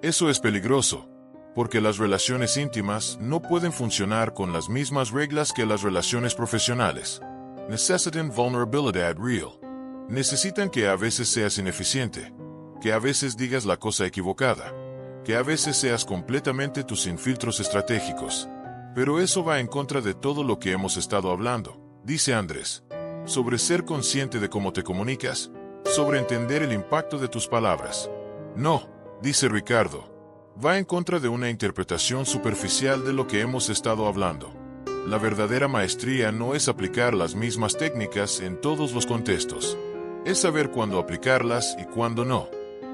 Eso es peligroso, porque las relaciones íntimas no pueden funcionar con las mismas reglas que las relaciones profesionales. Necesitan vulnerabilidad real. Necesitan que a veces seas ineficiente, que a veces digas la cosa equivocada, que a veces seas completamente tú sin filtros estratégicos. Pero eso va en contra de todo lo que hemos estado hablando, dice Andrés. Sobre ser consciente de cómo te comunicas, sobre entender el impacto de tus palabras. No, dice Ricardo. Va en contra de una interpretación superficial de lo que hemos estado hablando. La verdadera maestría no es aplicar las mismas técnicas en todos los contextos. Es saber cuándo aplicarlas y cuándo no.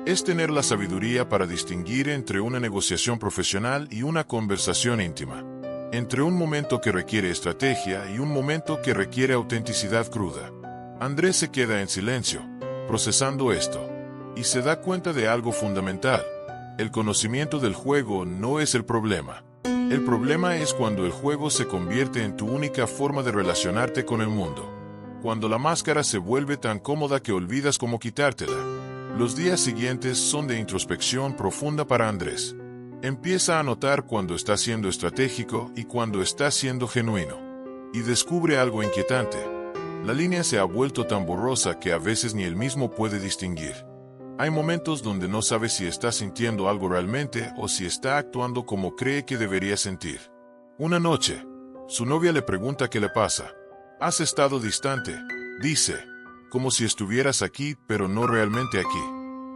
Es tener la sabiduría para distinguir entre una negociación profesional y una conversación íntima. Entre un momento que requiere estrategia y un momento que requiere autenticidad cruda. Andrés se queda en silencio, procesando esto, y se da cuenta de algo fundamental. El conocimiento del juego no es el problema. El problema es cuando el juego se convierte en tu única forma de relacionarte con el mundo. Cuando la máscara se vuelve tan cómoda que olvidas cómo quitártela. Los días siguientes son de introspección profunda para Andrés. Empieza a notar cuando está siendo estratégico y cuando está siendo genuino. Y descubre algo inquietante. La línea se ha vuelto tan borrosa que a veces ni él mismo puede distinguir. Hay momentos donde no sabe si está sintiendo algo realmente o si está actuando como cree que debería sentir. Una noche, su novia le pregunta qué le pasa. «Has estado distante», dice, «como si estuvieras aquí, pero no realmente aquí».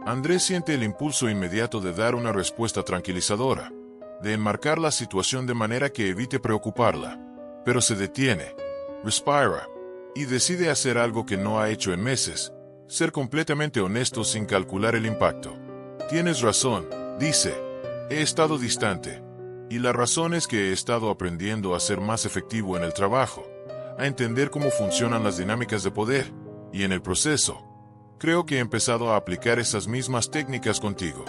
Andrés siente el impulso inmediato de dar una respuesta tranquilizadora, de enmarcar la situación de manera que evite preocuparla, pero se detiene, respira, y decide hacer algo que no ha hecho en meses, ser completamente honesto sin calcular el impacto. «Tienes razón», dice, «he estado distante, y la razón es que he estado aprendiendo a ser más efectivo en el trabajo, a entender cómo funcionan las dinámicas de poder, y en el proceso, creo que he empezado a aplicar esas mismas técnicas contigo.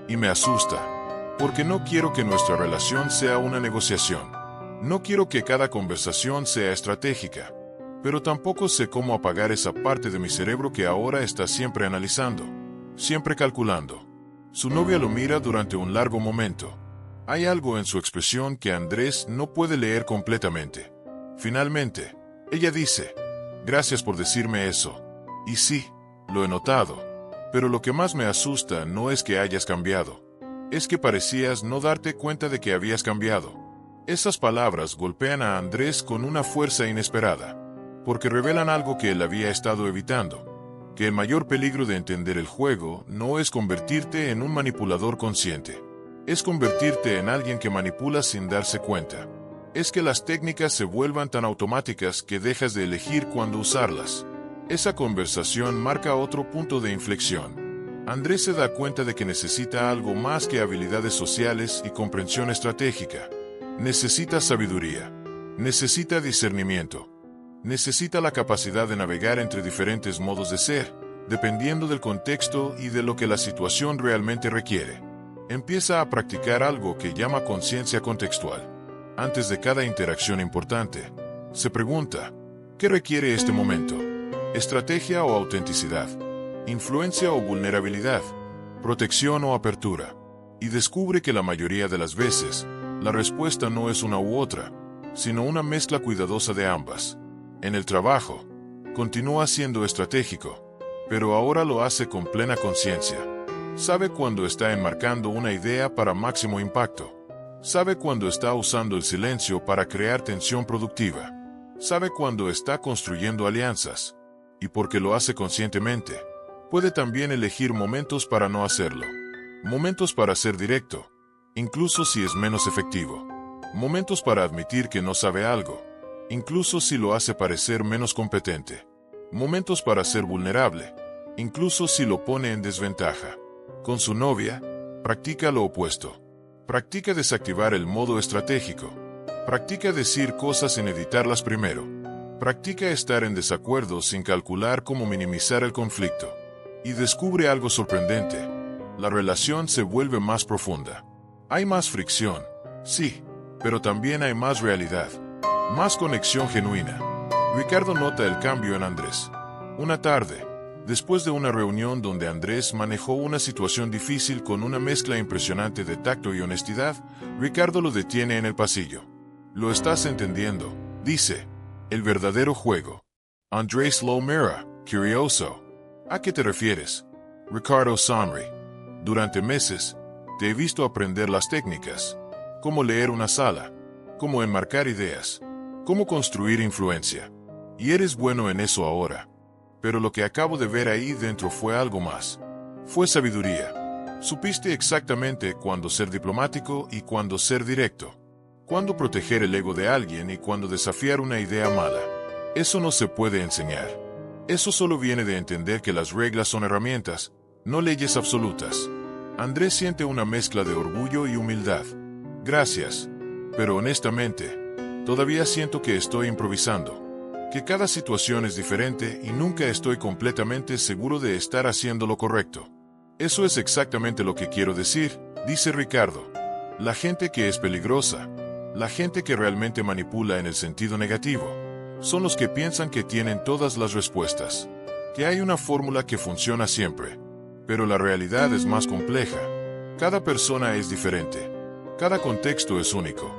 Y me asusta, porque no quiero que nuestra relación sea una negociación. No quiero que cada conversación sea estratégica, pero tampoco sé cómo apagar esa parte de mi cerebro que ahora está siempre analizando, siempre calculando». Su novia lo mira durante un largo momento. Hay algo en su expresión que Andrés no puede leer completamente. Finalmente, ella dice, «Gracias por decirme eso. Y sí, lo he notado. Pero lo que más me asusta no es que hayas cambiado. Es que parecías no darte cuenta de que habías cambiado». Esas palabras golpean a Andrés con una fuerza inesperada, porque revelan algo que él había estado evitando, que el mayor peligro de entender el juego no es convertirte en un manipulador consciente. Es convertirte en alguien que manipula sin darse cuenta. Es que las técnicas se vuelvan tan automáticas que dejas de elegir cuándo usarlas. Esa conversación marca otro punto de inflexión. Andrés se da cuenta de que necesita algo más que habilidades sociales y comprensión estratégica. Necesita sabiduría. Necesita discernimiento. Necesita la capacidad de navegar entre diferentes modos de ser, dependiendo del contexto y de lo que la situación realmente requiere. Empieza a practicar algo que llama conciencia contextual. Antes de cada interacción importante, se pregunta, ¿qué requiere este momento? ¿Estrategia o autenticidad? ¿Influencia o vulnerabilidad? ¿Protección o apertura? Y descubre que la mayoría de las veces, la respuesta no es una u otra, sino una mezcla cuidadosa de ambas. En el trabajo, continúa siendo estratégico, pero ahora lo hace con plena conciencia. Sabe cuándo está enmarcando una idea para máximo impacto. Sabe cuándo está usando el silencio para crear tensión productiva. Sabe cuándo está construyendo alianzas. Y porque lo hace conscientemente, puede también elegir momentos para no hacerlo. Momentos para ser directo, incluso si es menos efectivo. Momentos para admitir que no sabe algo, incluso si lo hace parecer menos competente. Momentos para ser vulnerable, incluso si lo pone en desventaja. Con su novia, practica lo opuesto. Practica desactivar el modo estratégico. Practica decir cosas sin editarlas primero. Practica estar en desacuerdo sin calcular cómo minimizar el conflicto. Y descubre algo sorprendente. La relación se vuelve más profunda. Hay más fricción, sí, pero también hay más realidad. Más conexión genuina. Ricardo nota el cambio en Andrés. Una tarde, después de una reunión donde Andrés manejó una situación difícil con una mezcla impresionante de tacto y honestidad, Ricardo lo detiene en el pasillo. «Lo estás entendiendo», dice. «El verdadero juego». Andrés lo mira, curioso. «¿A qué te refieres?» Ricardo sonríe. «Durante meses, te he visto aprender las técnicas. Cómo leer una sala, cómo enmarcar ideas, cómo construir influencia. Y eres bueno en eso ahora. Pero lo que acabo de ver ahí dentro fue algo más. Fue sabiduría. Supiste exactamente cuándo ser diplomático y cuándo ser directo. Cuándo proteger el ego de alguien y cuándo desafiar una idea mala. Eso no se puede enseñar. Eso solo viene de entender que las reglas son herramientas, no leyes absolutas». Andrés siente una mezcla de orgullo y humildad. «Gracias. Pero honestamente, todavía siento que estoy improvisando. Que cada situación es diferente y nunca estoy completamente seguro de estar haciendo lo correcto». «Eso es exactamente lo que quiero decir», dice Ricardo. «La gente que es peligrosa La gente que realmente manipula en el sentido negativo son los que piensan que tienen todas las respuestas, que hay una fórmula que funciona siempre. Pero la realidad es más compleja. Cada persona es diferente. Cada contexto es único.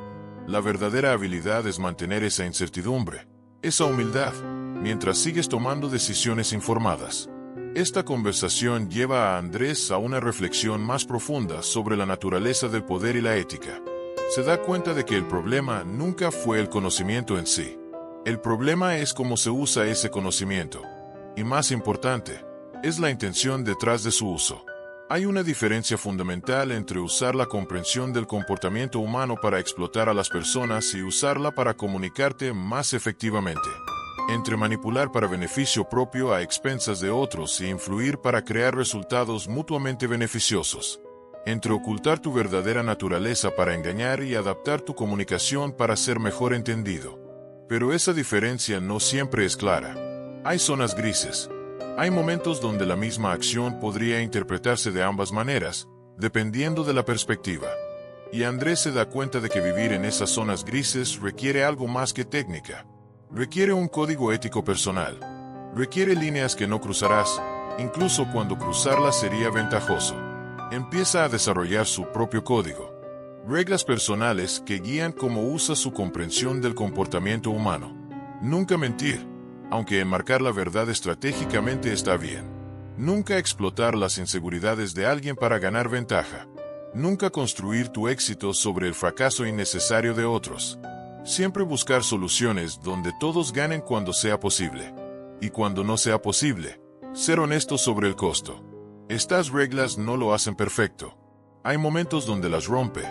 La verdadera habilidad es mantener esa incertidumbre, esa humildad, mientras sigues tomando decisiones informadas. Esta conversación lleva a Andrés a una reflexión más profunda sobre la naturaleza del poder y la ética. Se da cuenta de que el problema nunca fue el conocimiento en sí. El problema es cómo se usa ese conocimiento. Y más importante, es la intención detrás de su uso. Hay una diferencia fundamental entre usar la comprensión del comportamiento humano para explotar a las personas y usarla para comunicarte más efectivamente. Entre manipular para beneficio propio a expensas de otros e influir para crear resultados mutuamente beneficiosos. Entre ocultar tu verdadera naturaleza para engañar y adaptar tu comunicación para ser mejor entendido. Pero esa diferencia no siempre es clara. Hay zonas grises. Hay momentos donde la misma acción podría interpretarse de ambas maneras, dependiendo de la perspectiva. Y Andrés se da cuenta de que vivir en esas zonas grises requiere algo más que técnica. Requiere un código ético personal. Requiere líneas que no cruzarás, incluso cuando cruzarlas sería ventajoso. Empieza a desarrollar su propio código. Reglas personales que guían cómo usa su comprensión del comportamiento humano. Nunca mentir, aunque enmarcar la verdad estratégicamente está bien. Nunca explotar las inseguridades de alguien para ganar ventaja. Nunca construir tu éxito sobre el fracaso innecesario de otros. Siempre buscar soluciones donde todos ganen cuando sea posible. Y cuando no sea posible, ser honesto sobre el costo. Estas reglas no lo hacen perfecto. Hay momentos donde las rompe,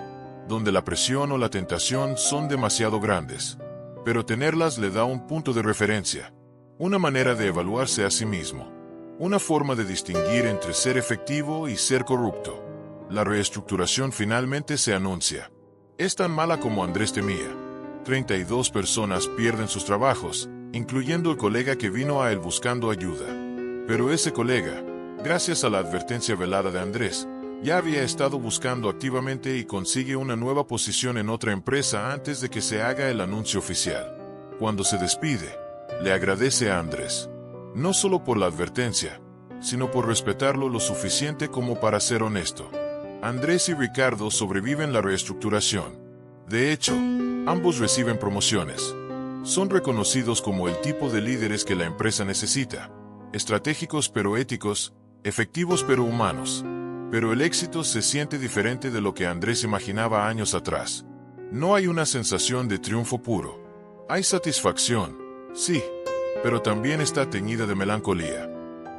donde la presión o la tentación son demasiado grandes. Pero tenerlas le da un punto de referencia, una manera de evaluarse a sí mismo, una forma de distinguir entre ser efectivo y ser corrupto. La reestructuración finalmente se anuncia. Es tan mala como Andrés temía. 32 personas pierden sus trabajos, incluyendo el colega que vino a él buscando ayuda. Pero ese colega, gracias a la advertencia velada de Andrés, ya había estado buscando activamente y consigue una nueva posición en otra empresa antes de que se haga el anuncio oficial. Cuando se despide, le agradece a Andrés, no solo por la advertencia, sino por respetarlo lo suficiente como para ser honesto. Andrés y Ricardo sobreviven la reestructuración. De hecho, ambos reciben promociones. Son reconocidos como el tipo de líderes que la empresa necesita, estratégicos pero éticos, efectivos pero humanos. Pero el éxito se siente diferente de lo que Andrés imaginaba años atrás. No hay una sensación de triunfo puro. Hay satisfacción, sí, pero también está teñida de melancolía.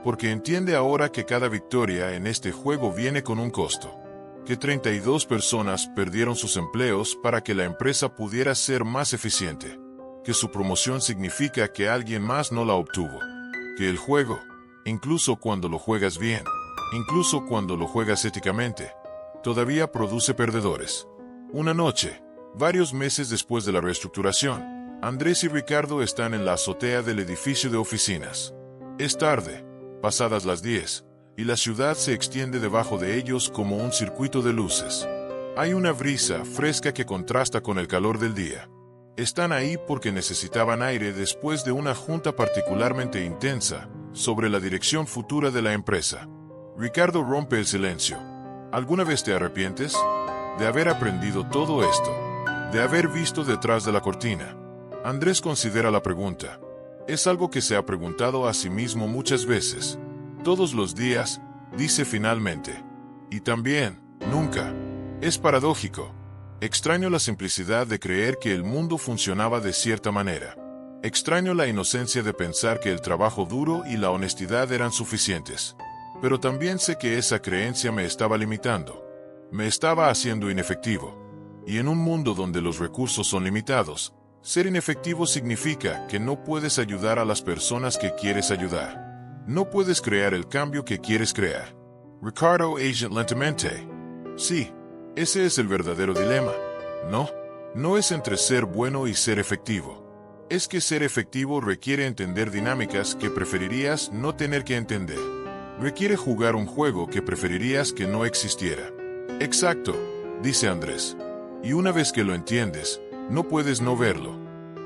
Porque entiende ahora que cada victoria en este juego viene con un costo. Que 32 personas perdieron sus empleos para que la empresa pudiera ser más eficiente. Que su promoción significa que alguien más no la obtuvo. Que el juego, incluso cuando lo juegas bien, incluso cuando lo juegas éticamente, todavía produce perdedores. Una noche, varios meses después de la reestructuración, Andrés y Ricardo están en la azotea del edificio de oficinas. Es tarde, pasadas las 10, y la ciudad se extiende debajo de ellos como un circuito de luces. Hay una brisa fresca que contrasta con el calor del día. Están ahí porque necesitaban aire después de una junta particularmente intensa sobre la dirección futura de la empresa. Ricardo rompe el silencio. ¿Alguna vez te arrepientes? De haber aprendido todo esto. De haber visto detrás de la cortina. Andrés considera la pregunta. Es algo que se ha preguntado a sí mismo muchas veces. Todos los días, dice finalmente. Y también, nunca. Es paradójico. Extraño la simplicidad de creer que el mundo funcionaba de cierta manera. Extraño la inocencia de pensar que el trabajo duro y la honestidad eran suficientes. Pero también sé que esa creencia me estaba limitando. Me estaba haciendo inefectivo. Y en un mundo donde los recursos son limitados, ser inefectivo significa que no puedes ayudar a las personas que quieres ayudar. No puedes crear el cambio que quieres crear. Ricardo agent lentamente. Sí, ese es el verdadero dilema. No es entre ser bueno y ser efectivo. Es que ser efectivo requiere entender dinámicas que preferirías no tener que entender. Requiere jugar un juego que preferirías que no existiera. Exacto, dice Andrés. Y una vez que lo entiendes, No puedes no verlo.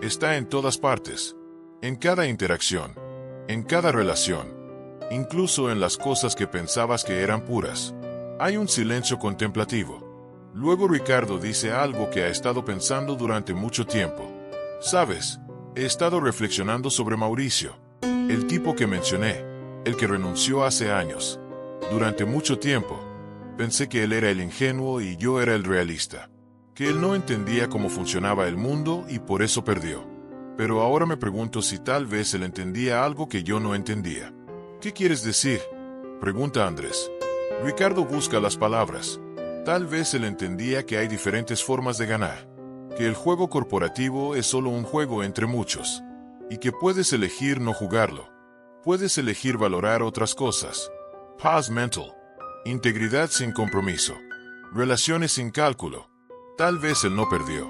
Está en todas partes. En cada interacción. En cada relación. Incluso en las cosas que pensabas que eran puras. Hay un silencio contemplativo. Luego Ricardo dice algo que ha estado pensando durante mucho tiempo. ¿Sabes? He estado reflexionando sobre Mauricio. El tipo que mencioné. El que renunció hace años. Durante mucho tiempo. Pensé que él era el ingenuo y yo era el realista. Que él no entendía cómo funcionaba el mundo y por eso perdió. Pero ahora me pregunto si tal vez él entendía algo que yo no entendía. ¿Qué quieres decir?, pregunta Andrés. Ricardo busca las palabras. Tal vez él entendía que hay diferentes formas de ganar. Que el juego corporativo es solo un juego entre muchos. Y que puedes elegir no jugarlo. Puedes elegir valorar otras cosas. Paz mental. Integridad sin compromiso. Relaciones sin cálculo. Tal vez él no perdió.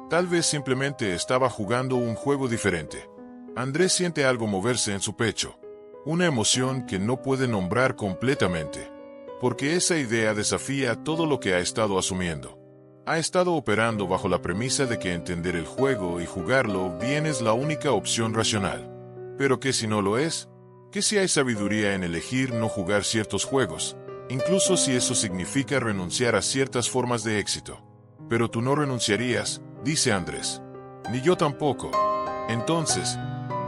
Tal vez simplemente estaba jugando un juego diferente. Andrés siente algo moverse en su pecho. Una emoción que no puede nombrar completamente. Porque esa idea desafía todo lo que ha estado asumiendo. Ha estado operando bajo la premisa de que entender el juego y jugarlo bien es la única opción racional. Pero ¿qué si no lo es? ¿Qué si hay sabiduría en elegir no jugar ciertos juegos? Incluso si eso significa renunciar a ciertas formas de éxito. Pero tú no renunciarías, dice Andrés. Ni yo tampoco. Entonces,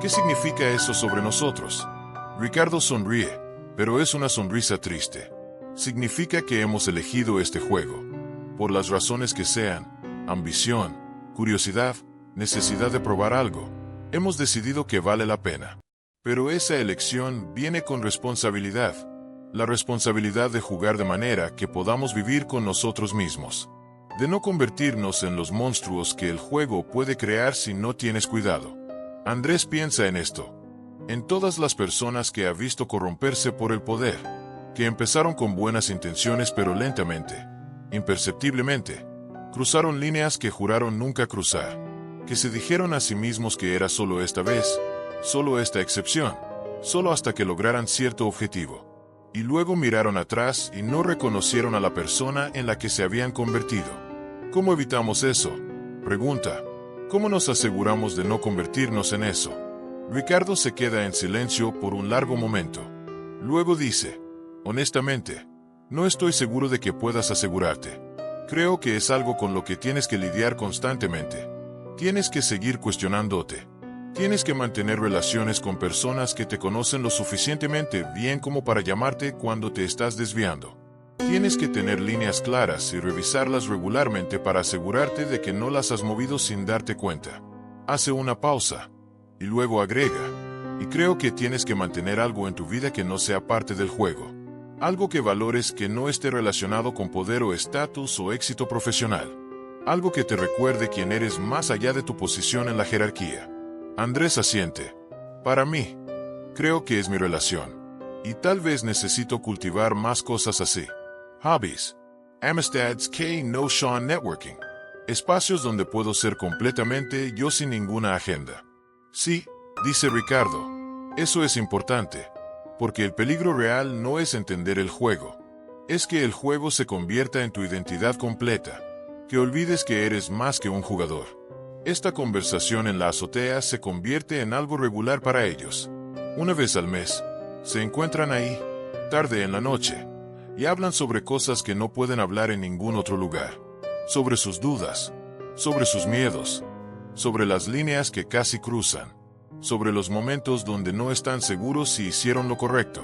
¿qué significa eso sobre nosotros? Ricardo sonríe, pero es una sonrisa triste. Significa que hemos elegido este juego. Por las razones que sean, ambición, curiosidad, necesidad de probar algo, hemos decidido que vale la pena. Pero esa elección viene con responsabilidad. La responsabilidad de jugar de manera que podamos vivir con nosotros mismos. De no convertirnos en los monstruos que el juego puede crear si no tienes cuidado. Andrés piensa en esto. En todas las personas que ha visto corromperse por el poder. Que empezaron con buenas intenciones pero lentamente, imperceptiblemente, cruzaron líneas que juraron nunca cruzar. Que se dijeron a sí mismos que era solo esta vez, solo esta excepción, solo hasta que lograran cierto objetivo. Y luego miraron atrás y no reconocieron a la persona en la que se habían convertido. ¿Cómo evitamos eso?, pregunta. ¿Cómo nos aseguramos de no convertirnos en eso? Ricardo se queda en silencio por un largo momento. Luego dice, honestamente, no estoy seguro de que puedas asegurarte. Creo que es algo con lo que tienes que lidiar constantemente. Tienes que seguir cuestionándote. Tienes que mantener relaciones con personas que te conocen lo suficientemente bien como para llamarte cuando te estás desviando. Tienes que tener líneas claras y revisarlas regularmente para asegurarte de que no las has movido sin darte cuenta. Hace una pausa. Y luego agrega. Y creo que tienes que mantener algo en tu vida que no sea parte del juego. Algo que valores que no esté relacionado con poder o estatus o éxito profesional. Algo que te recuerde quién eres más allá de tu posición en la jerarquía. Andrés asiente. Para mí, creo que es mi relación. Y tal vez necesito cultivar más cosas así. Hobbies. Amistades que no son networking. Espacios donde puedo ser completamente yo sin ninguna agenda. Sí, dice Ricardo. Eso es importante. Porque el peligro real no es entender el juego. Es que el juego se convierta en tu identidad completa. Que olvides que eres más que un jugador. Esta conversación en la azotea se convierte en algo regular para ellos. Una vez al mes, se encuentran ahí, tarde en la noche, y hablan sobre cosas que no pueden hablar en ningún otro lugar. Sobre sus dudas, sobre sus miedos, sobre las líneas que casi cruzan, sobre los momentos donde no están seguros si hicieron lo correcto.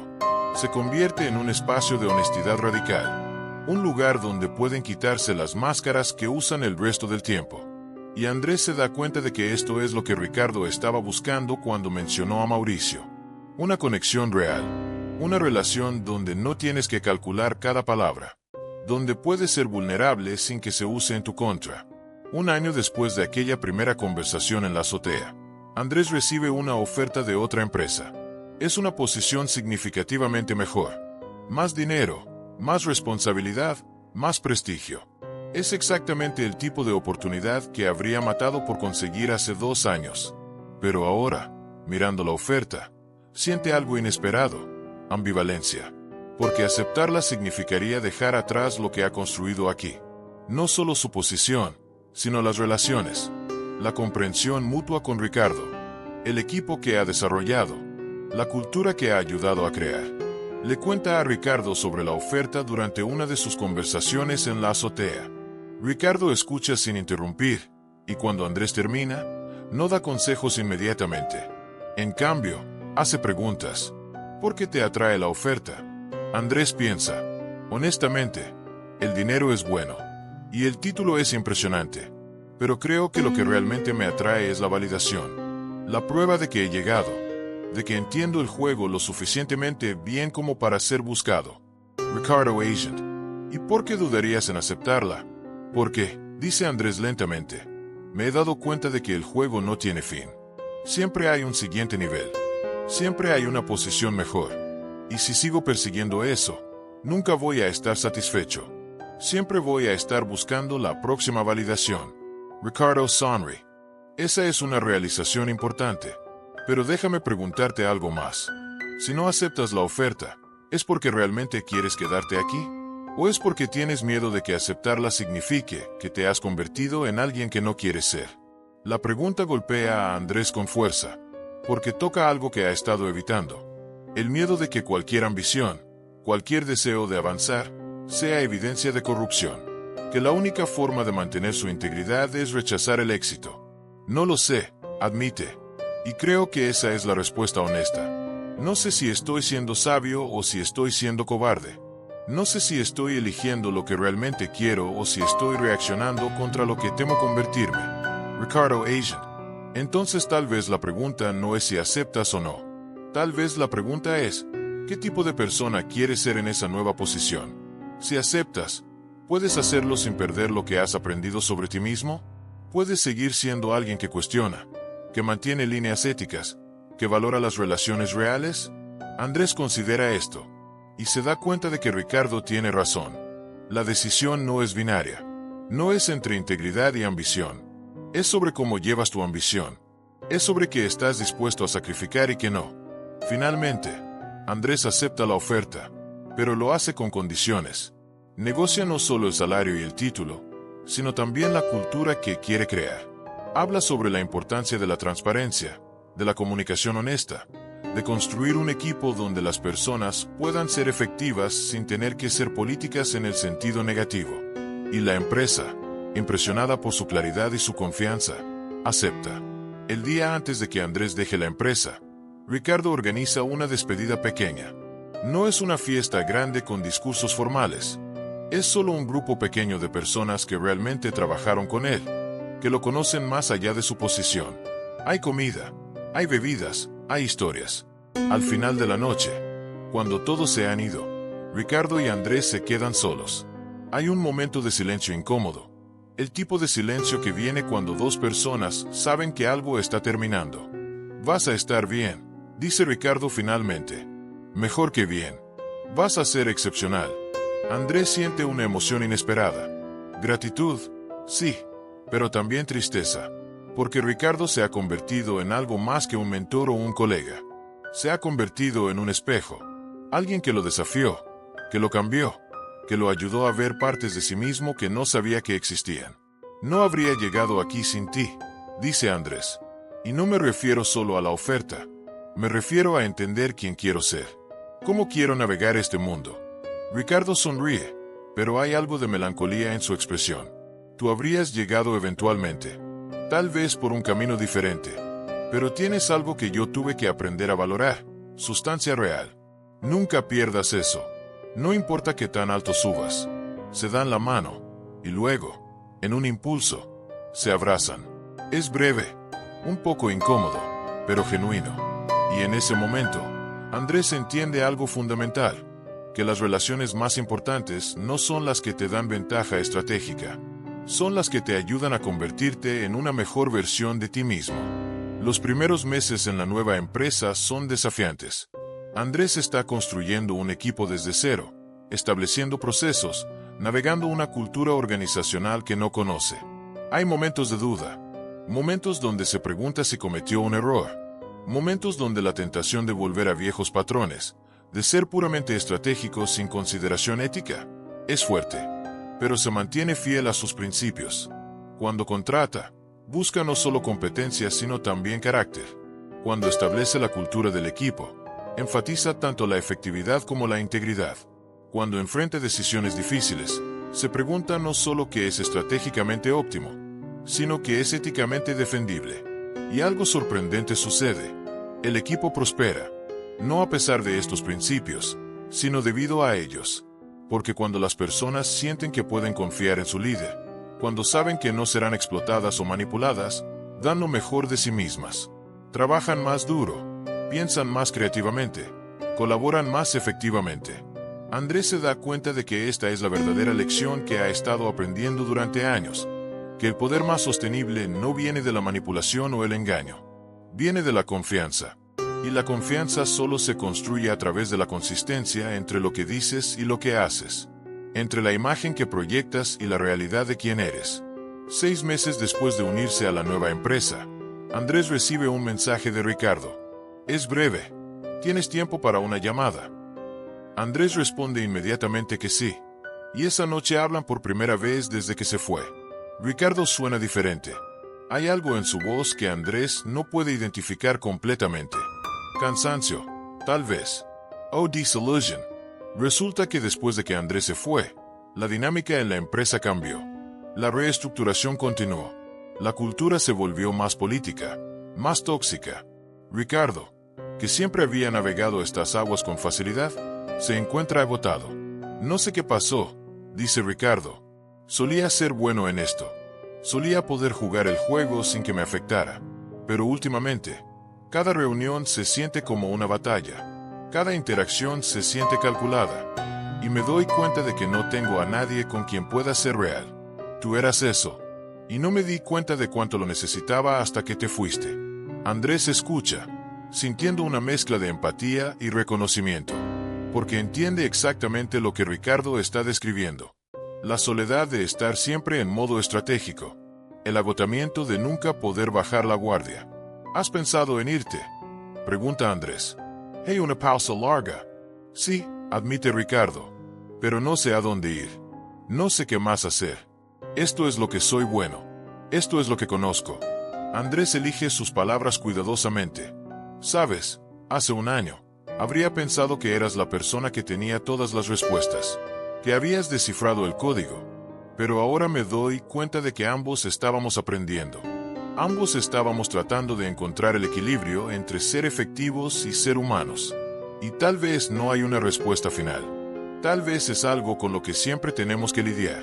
Se convierte en un espacio de honestidad radical, un lugar donde pueden quitarse las máscaras que usan el resto del tiempo. Y Andrés se da cuenta de que esto es lo que Ricardo estaba buscando cuando mencionó a Mauricio. Una conexión real. Una relación donde no tienes que calcular cada palabra. Donde puedes ser vulnerable sin que se use en tu contra. Un año después de aquella primera conversación en la azotea, Andrés recibe una oferta de otra empresa. Es una posición significativamente mejor. Más dinero, más responsabilidad, más prestigio. Es exactamente el tipo de oportunidad que habría matado por conseguir hace 2 años. Pero ahora, mirando la oferta, siente algo inesperado, ambivalencia. Porque aceptarla significaría dejar atrás lo que ha construido aquí. No solo su posición, sino las relaciones, la comprensión mutua con Ricardo, el equipo que ha desarrollado, la cultura que ha ayudado a crear. Le cuenta a Ricardo sobre la oferta durante una de sus conversaciones en la azotea. Ricardo escucha sin interrumpir, y cuando Andrés termina, no da consejos inmediatamente. En cambio, hace preguntas. ¿Por qué te atrae la oferta? Andrés piensa, honestamente, el dinero es bueno, y el título es impresionante, pero creo que lo que realmente me atrae es la validación, la prueba de que he llegado, de que entiendo el juego lo suficientemente bien como para ser buscado. Ricardo Agent. ¿Y por qué dudarías en aceptarla? Porque, dice Andrés lentamente, me he dado cuenta de que el juego no tiene fin. Siempre hay un siguiente nivel. Siempre hay una posición mejor. Y si sigo persiguiendo eso, nunca voy a estar satisfecho. Siempre voy a estar buscando la próxima validación. Ricardo sonríe. Esa es una realización importante. Pero déjame preguntarte algo más. Si no aceptas la oferta, ¿es porque realmente quieres quedarte aquí? ¿O es porque tienes miedo de que aceptarla signifique que te has convertido en alguien que no quieres ser? La pregunta golpea a Andrés con fuerza, porque toca algo que ha estado evitando. El miedo de que cualquier ambición, cualquier deseo de avanzar, sea evidencia de corrupción. Que la única forma de mantener su integridad es rechazar el éxito. No lo sé, admite. Y creo que esa es la respuesta honesta. No sé si estoy siendo sabio o si estoy siendo cobarde. No sé si estoy eligiendo lo que realmente quiero o si estoy reaccionando contra lo que temo convertirme. Ricardo Agent. Entonces tal vez la pregunta no es si aceptas o no. Tal vez la pregunta es, ¿qué tipo de persona quieres ser en esa nueva posición? Si aceptas, ¿puedes hacerlo sin perder lo que has aprendido sobre ti mismo? ¿Puedes seguir siendo alguien que cuestiona, que mantiene líneas éticas, que valora las relaciones reales? Andrés considera esto, y se da cuenta de que Ricardo tiene razón. La decisión no es binaria. No es entre integridad y ambición. Es sobre cómo llevas tu ambición. Es sobre qué estás dispuesto a sacrificar y qué no. Finalmente, Andrés acepta la oferta, pero lo hace con condiciones. Negocia no solo el salario y el título, sino también la cultura que quiere crear. Habla sobre la importancia de la transparencia, de la comunicación honesta, de construir un equipo donde las personas puedan ser efectivas sin tener que ser políticas en el sentido negativo. Y la empresa, impresionada por su claridad y su confianza, acepta. El día antes de que Andrés deje la empresa, Ricardo organiza una despedida pequeña. No es una fiesta grande con discursos formales. Es solo un grupo pequeño de personas que realmente trabajaron con él, que lo conocen más allá de su posición. Hay comida, hay bebidas, hay historias. Al final de la noche, cuando todos se han ido, Ricardo y Andrés se quedan solos. Hay un momento de silencio incómodo. El tipo de silencio que viene cuando dos personas saben que algo está terminando. Vas a estar bien, dice Ricardo finalmente. Mejor que bien. Vas a ser excepcional. Andrés siente una emoción inesperada. Gratitud, sí, pero también tristeza, porque Ricardo se ha convertido en algo más que un mentor o un colega. Se ha convertido en un espejo, alguien que lo desafió, que lo cambió, que lo ayudó a ver partes de sí mismo que no sabía que existían. No habría llegado aquí sin ti, dice Andrés. Y no me refiero solo a la oferta, me refiero a entender quién quiero ser. ¿Cómo quiero navegar este mundo? Ricardo sonríe, pero hay algo de melancolía en su expresión. Tú habrías llegado eventualmente, tal vez por un camino diferente, pero tienes algo que yo tuve que aprender a valorar, sustancia real. Nunca pierdas eso. No importa qué tan alto subas. Se dan la mano, y luego, en un impulso, se abrazan. Es breve, un poco incómodo, pero genuino. Y en ese momento, Andrés entiende algo fundamental, que las relaciones más importantes no son las que te dan ventaja estratégica, son las que te ayudan a convertirte en una mejor versión de ti mismo. Los primeros meses en la nueva empresa son desafiantes. Andrés está construyendo un equipo desde cero, estableciendo procesos, navegando una cultura organizacional que no conoce. Hay momentos de duda, momentos donde se pregunta si cometió un error, momentos donde la tentación de volver a viejos patrones, de ser puramente estratégico sin consideración ética, es fuerte, pero se mantiene fiel a sus principios. Cuando contrata, Busca no solo competencias sino también carácter. Cuando establece la cultura del equipo, enfatiza tanto la efectividad como la integridad. Cuando enfrenta decisiones difíciles, se pregunta no solo qué es estratégicamente óptimo, sino que es éticamente defendible. Y algo sorprendente sucede. El equipo prospera, no a pesar de estos principios, sino debido a ellos. Porque cuando las personas sienten que pueden confiar en su líder, cuando saben que no serán explotadas o manipuladas, dan lo mejor de sí mismas. Trabajan más duro, piensan más creativamente, colaboran más efectivamente. Andrés se da cuenta de que esta es la verdadera lección que ha estado aprendiendo durante años, que el poder más sostenible no viene de la manipulación o el engaño, viene de la confianza. Y la confianza solo se construye a través de la consistencia entre lo que dices y lo que haces, entre la imagen que proyectas y la realidad de quién eres. 6 meses después de unirse a la nueva empresa, Andrés recibe un mensaje de Ricardo. Es breve. ¿Tienes tiempo para una llamada? Andrés responde inmediatamente que sí, y esa noche hablan por primera vez desde que se fue. Ricardo suena diferente. Hay algo en su voz que Andrés no puede identificar completamente. Cansancio, tal vez. O disillusion. Resulta que después de que Andrés se fue, la dinámica en la empresa cambió. La reestructuración continuó. La cultura se volvió más política, más tóxica. Ricardo, que siempre había navegado estas aguas con facilidad, se encuentra agotado. No sé qué pasó, dice Ricardo. Solía ser bueno en esto. Solía poder jugar el juego sin que me afectara. Pero últimamente, cada reunión se siente como una batalla. Cada interacción se siente calculada. Y me doy cuenta de que no tengo a nadie con quien pueda ser real. Tú eras eso. Y no me di cuenta de cuánto lo necesitaba hasta que te fuiste. Andrés escucha, sintiendo una mezcla de empatía y reconocimiento. Porque entiende exactamente lo que Ricardo está describiendo. La soledad de estar siempre en modo estratégico. El agotamiento de nunca poder bajar la guardia. ¿Has pensado en irte?, pregunta Andrés. Hey, una pausa larga. Sí, admite Ricardo. Pero no sé a dónde ir. No sé qué más hacer. Esto es lo que soy bueno. Esto es lo que conozco. Andrés elige sus palabras cuidadosamente. Sabes, hace un año, habría pensado que eras la persona que tenía todas las respuestas, que habías descifrado el código. Pero ahora me doy cuenta de que ambos estábamos aprendiendo. Ambos estábamos tratando de encontrar el equilibrio entre ser efectivos y ser humanos. Y tal vez no hay una respuesta final. Tal vez es algo con lo que siempre tenemos que lidiar.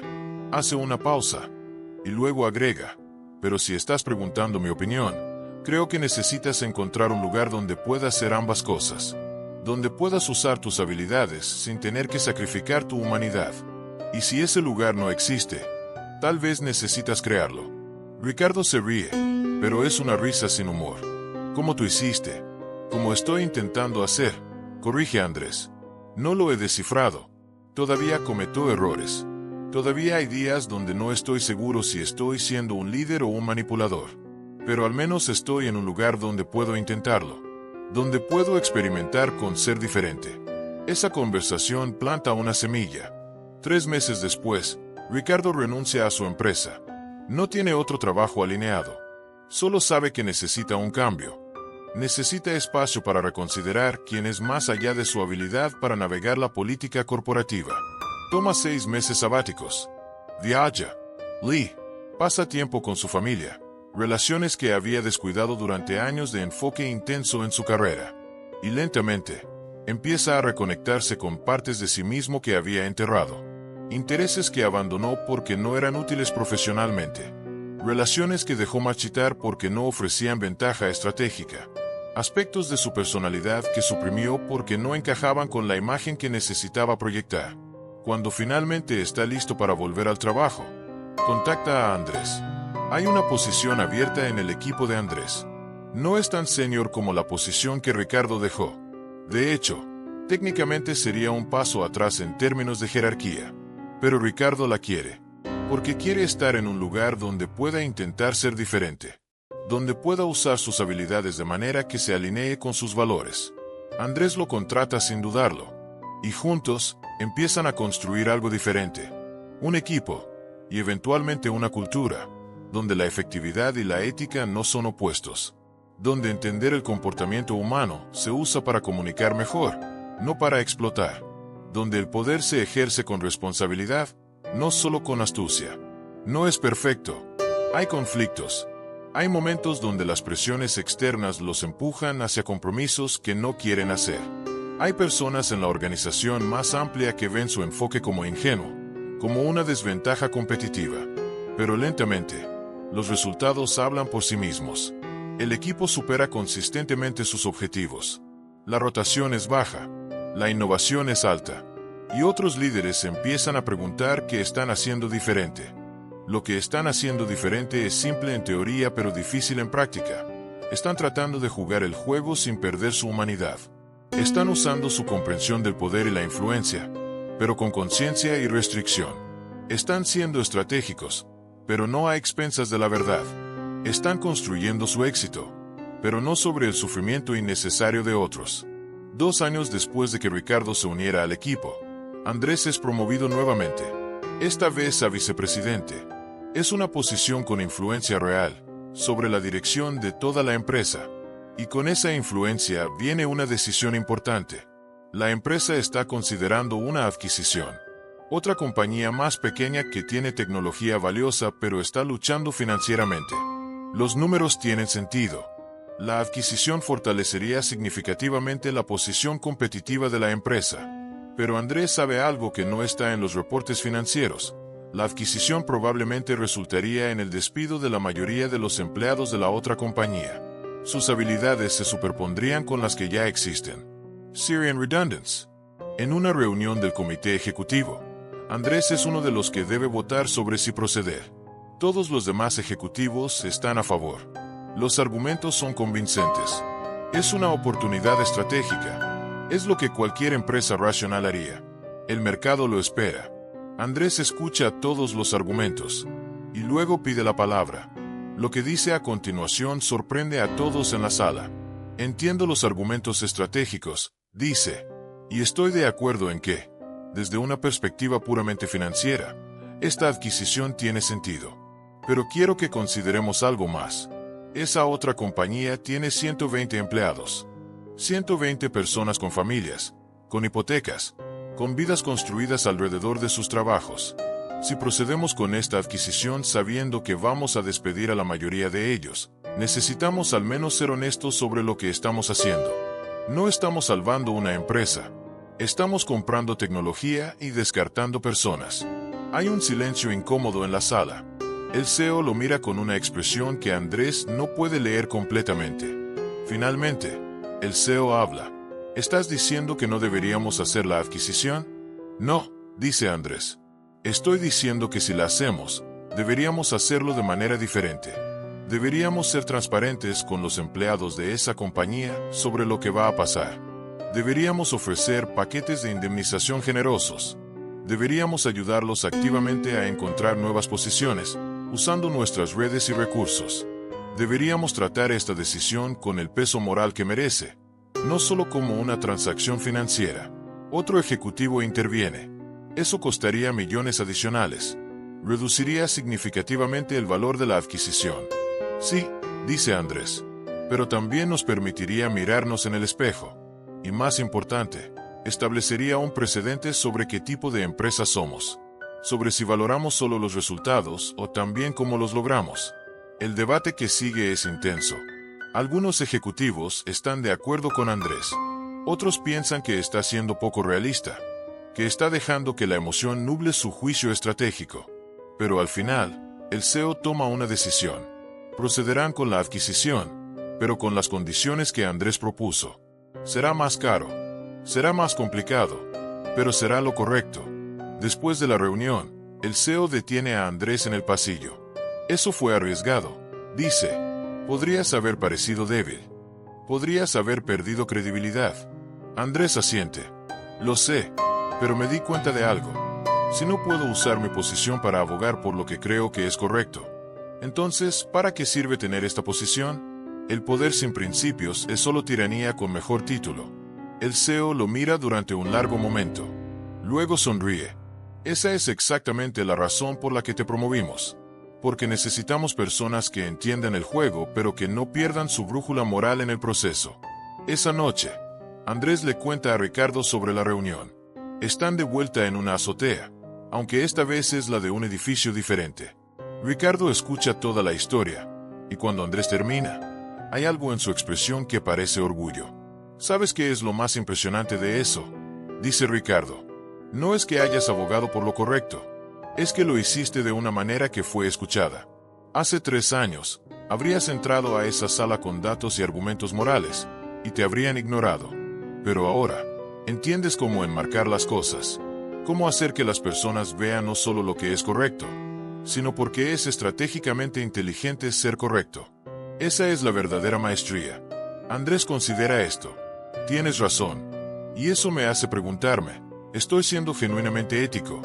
Hace una pausa. Y luego agrega. Pero si estás preguntando mi opinión, creo que necesitas encontrar un lugar donde puedas hacer ambas cosas. Donde puedas usar tus habilidades sin tener que sacrificar tu humanidad. Y si ese lugar no existe, tal vez necesitas crearlo. Ricardo se ríe, pero es una risa sin humor. ¿Cómo tú hiciste? Como estoy intentando hacer, corrige Andrés. No lo he descifrado. Todavía cometo errores. Todavía hay días donde no estoy seguro si estoy siendo un líder o un manipulador. Pero al menos estoy en un lugar donde puedo intentarlo. Donde puedo experimentar con ser diferente. Esa conversación planta una semilla. 3 meses después, Ricardo renuncia a su empresa. No tiene otro trabajo alineado. Solo sabe que necesita un cambio. Necesita espacio para reconsiderar quién es más allá de su habilidad para navegar la política corporativa. Toma 6 meses sabáticos. Viaja. Lee. Pasa tiempo con su familia. Relaciones que había descuidado durante años de enfoque intenso en su carrera. Y lentamente, empieza a reconectarse con partes de sí mismo que había enterrado. Intereses que abandonó porque no eran útiles profesionalmente. Relaciones que dejó marchitar porque no ofrecían ventaja estratégica. Aspectos de su personalidad que suprimió porque no encajaban con la imagen que necesitaba proyectar. Cuando finalmente está listo para volver al trabajo, contacta a Andrés. Hay una posición abierta en el equipo de Andrés. No es tan senior como la posición que Ricardo dejó. De hecho, técnicamente sería un paso atrás en términos de jerarquía. Pero Ricardo la quiere. Porque quiere estar en un lugar donde pueda intentar ser diferente. Donde pueda usar sus habilidades de manera que se alinee con sus valores. Andrés lo contrata sin dudarlo. Y juntos, empiezan a construir algo diferente. Un equipo. Y eventualmente una cultura. donde la efectividad y la ética no son opuestos, donde entender el comportamiento humano se usa para comunicar mejor, no para explotar, donde el poder se ejerce con responsabilidad, no solo con astucia. No es perfecto. Hay conflictos. Hay momentos donde las presiones externas los empujan hacia compromisos que no quieren hacer. Hay personas en la organización más amplia que ven su enfoque como ingenuo, como una desventaja competitiva. Pero lentamente, los resultados hablan por sí mismos. El equipo supera consistentemente sus objetivos. La rotación es baja. La innovación es alta. Y otros líderes empiezan a preguntar qué están haciendo diferente. Lo que están haciendo diferente es simple en teoría pero difícil en práctica. Están tratando de jugar el juego sin perder su humanidad. Están usando su comprensión del poder y la influencia, pero con conciencia y restricción. Están siendo estratégicos, pero no a expensas de la verdad. Están construyendo su éxito, pero no sobre el sufrimiento innecesario de otros. 2 años después de que Ricardo se uniera al equipo, Andrés es promovido nuevamente, esta vez a vicepresidente. Es una posición con influencia real sobre la dirección de toda la empresa. Y con esa influencia viene una decisión importante. La empresa está considerando una adquisición. Otra compañía más pequeña que tiene tecnología valiosa pero está luchando financieramente. Los números tienen sentido. La adquisición fortalecería significativamente la posición competitiva de la empresa. Pero Andrés sabe algo que no está en los reportes financieros. La adquisición probablemente resultaría en el despido de la mayoría de los empleados de la otra compañía. Sus habilidades se superpondrían con las que ya existen. Syrian Redundance. En una reunión del comité ejecutivo, Andrés es uno de los que debe votar sobre si proceder. Todos los demás ejecutivos están a favor. Los argumentos son convincentes. Es una oportunidad estratégica. Es lo que cualquier empresa racional haría. El mercado lo espera. Andrés escucha todos los argumentos y luego pide la palabra. Lo que dice a continuación sorprende a todos en la sala. Entiendo los argumentos estratégicos, dice, y estoy de acuerdo en que, desde una perspectiva puramente financiera, esta adquisición tiene sentido. Pero quiero que consideremos algo más. Esa otra compañía tiene 120 empleados. 120 personas con familias, con hipotecas, con vidas construidas alrededor de sus trabajos. Si procedemos con esta adquisición sabiendo que vamos a despedir a la mayoría de ellos, necesitamos al menos ser honestos sobre lo que estamos haciendo. No estamos salvando una empresa. Estamos comprando tecnología y descartando personas. Hay un silencio incómodo en la sala. El CEO lo mira con una expresión que Andrés no puede leer completamente. Finalmente, el CEO habla. ¿Estás diciendo que no deberíamos hacer la adquisición? No, dice Andrés. Estoy diciendo que si la hacemos, deberíamos hacerlo de manera diferente. Deberíamos ser transparentes con los empleados de esa compañía sobre lo que va a pasar. Deberíamos ofrecer paquetes de indemnización generosos. Deberíamos ayudarlos activamente a encontrar nuevas posiciones, usando nuestras redes y recursos. Deberíamos tratar esta decisión con el peso moral que merece, no solo como una transacción financiera. Otro ejecutivo interviene. Eso costaría millones adicionales. Reduciría significativamente el valor de la adquisición. Sí, dice Andrés. Pero también nos permitiría mirarnos en el espejo. Y más importante, establecería un precedente sobre qué tipo de empresa somos. Sobre si valoramos solo los resultados o también cómo los logramos. El debate que sigue es intenso. Algunos ejecutivos están de acuerdo con Andrés. Otros piensan que está siendo poco realista, que está dejando que la emoción nuble su juicio estratégico. Pero al final, el CEO toma una decisión. Procederán con la adquisición, pero con las condiciones que Andrés propuso. Será más caro, será más complicado, pero será lo correcto. Después de la reunión, el CEO detiene a Andrés en el pasillo. Eso fue arriesgado, dice. Podrías haber parecido débil. Podrías haber perdido credibilidad. Andrés asiente. Lo sé, pero me di cuenta de algo. Si no puedo usar mi posición para abogar por lo que creo que es correcto, entonces, ¿para qué sirve tener esta posición? El poder sin principios es solo tiranía con mejor título. El CEO lo mira durante un largo momento. Luego sonríe. Esa es exactamente la razón por la que te promovimos. porque necesitamos personas que entiendan el juego pero que no pierdan su brújula moral en el proceso. Esa noche, Andrés le cuenta a Ricardo sobre la reunión. Están de vuelta en una azotea, aunque esta vez es la de un edificio diferente. Ricardo escucha toda la historia, y cuando Andrés termina, hay algo en su expresión que parece orgullo. ¿Sabes qué es lo más impresionante de eso?, dice Ricardo. No es que hayas abogado por lo correcto, es que lo hiciste de una manera que fue escuchada. Hace 3 años, habrías entrado a esa sala con datos y argumentos morales, y te habrían ignorado. Pero ahora, entiendes cómo enmarcar las cosas, cómo hacer que las personas vean no solo lo que es correcto, sino porque es estratégicamente inteligente ser correcto. Esa es la verdadera maestría. Andrés considera esto. Tienes razón. Y eso me hace preguntarme, ¿estoy siendo genuinamente ético?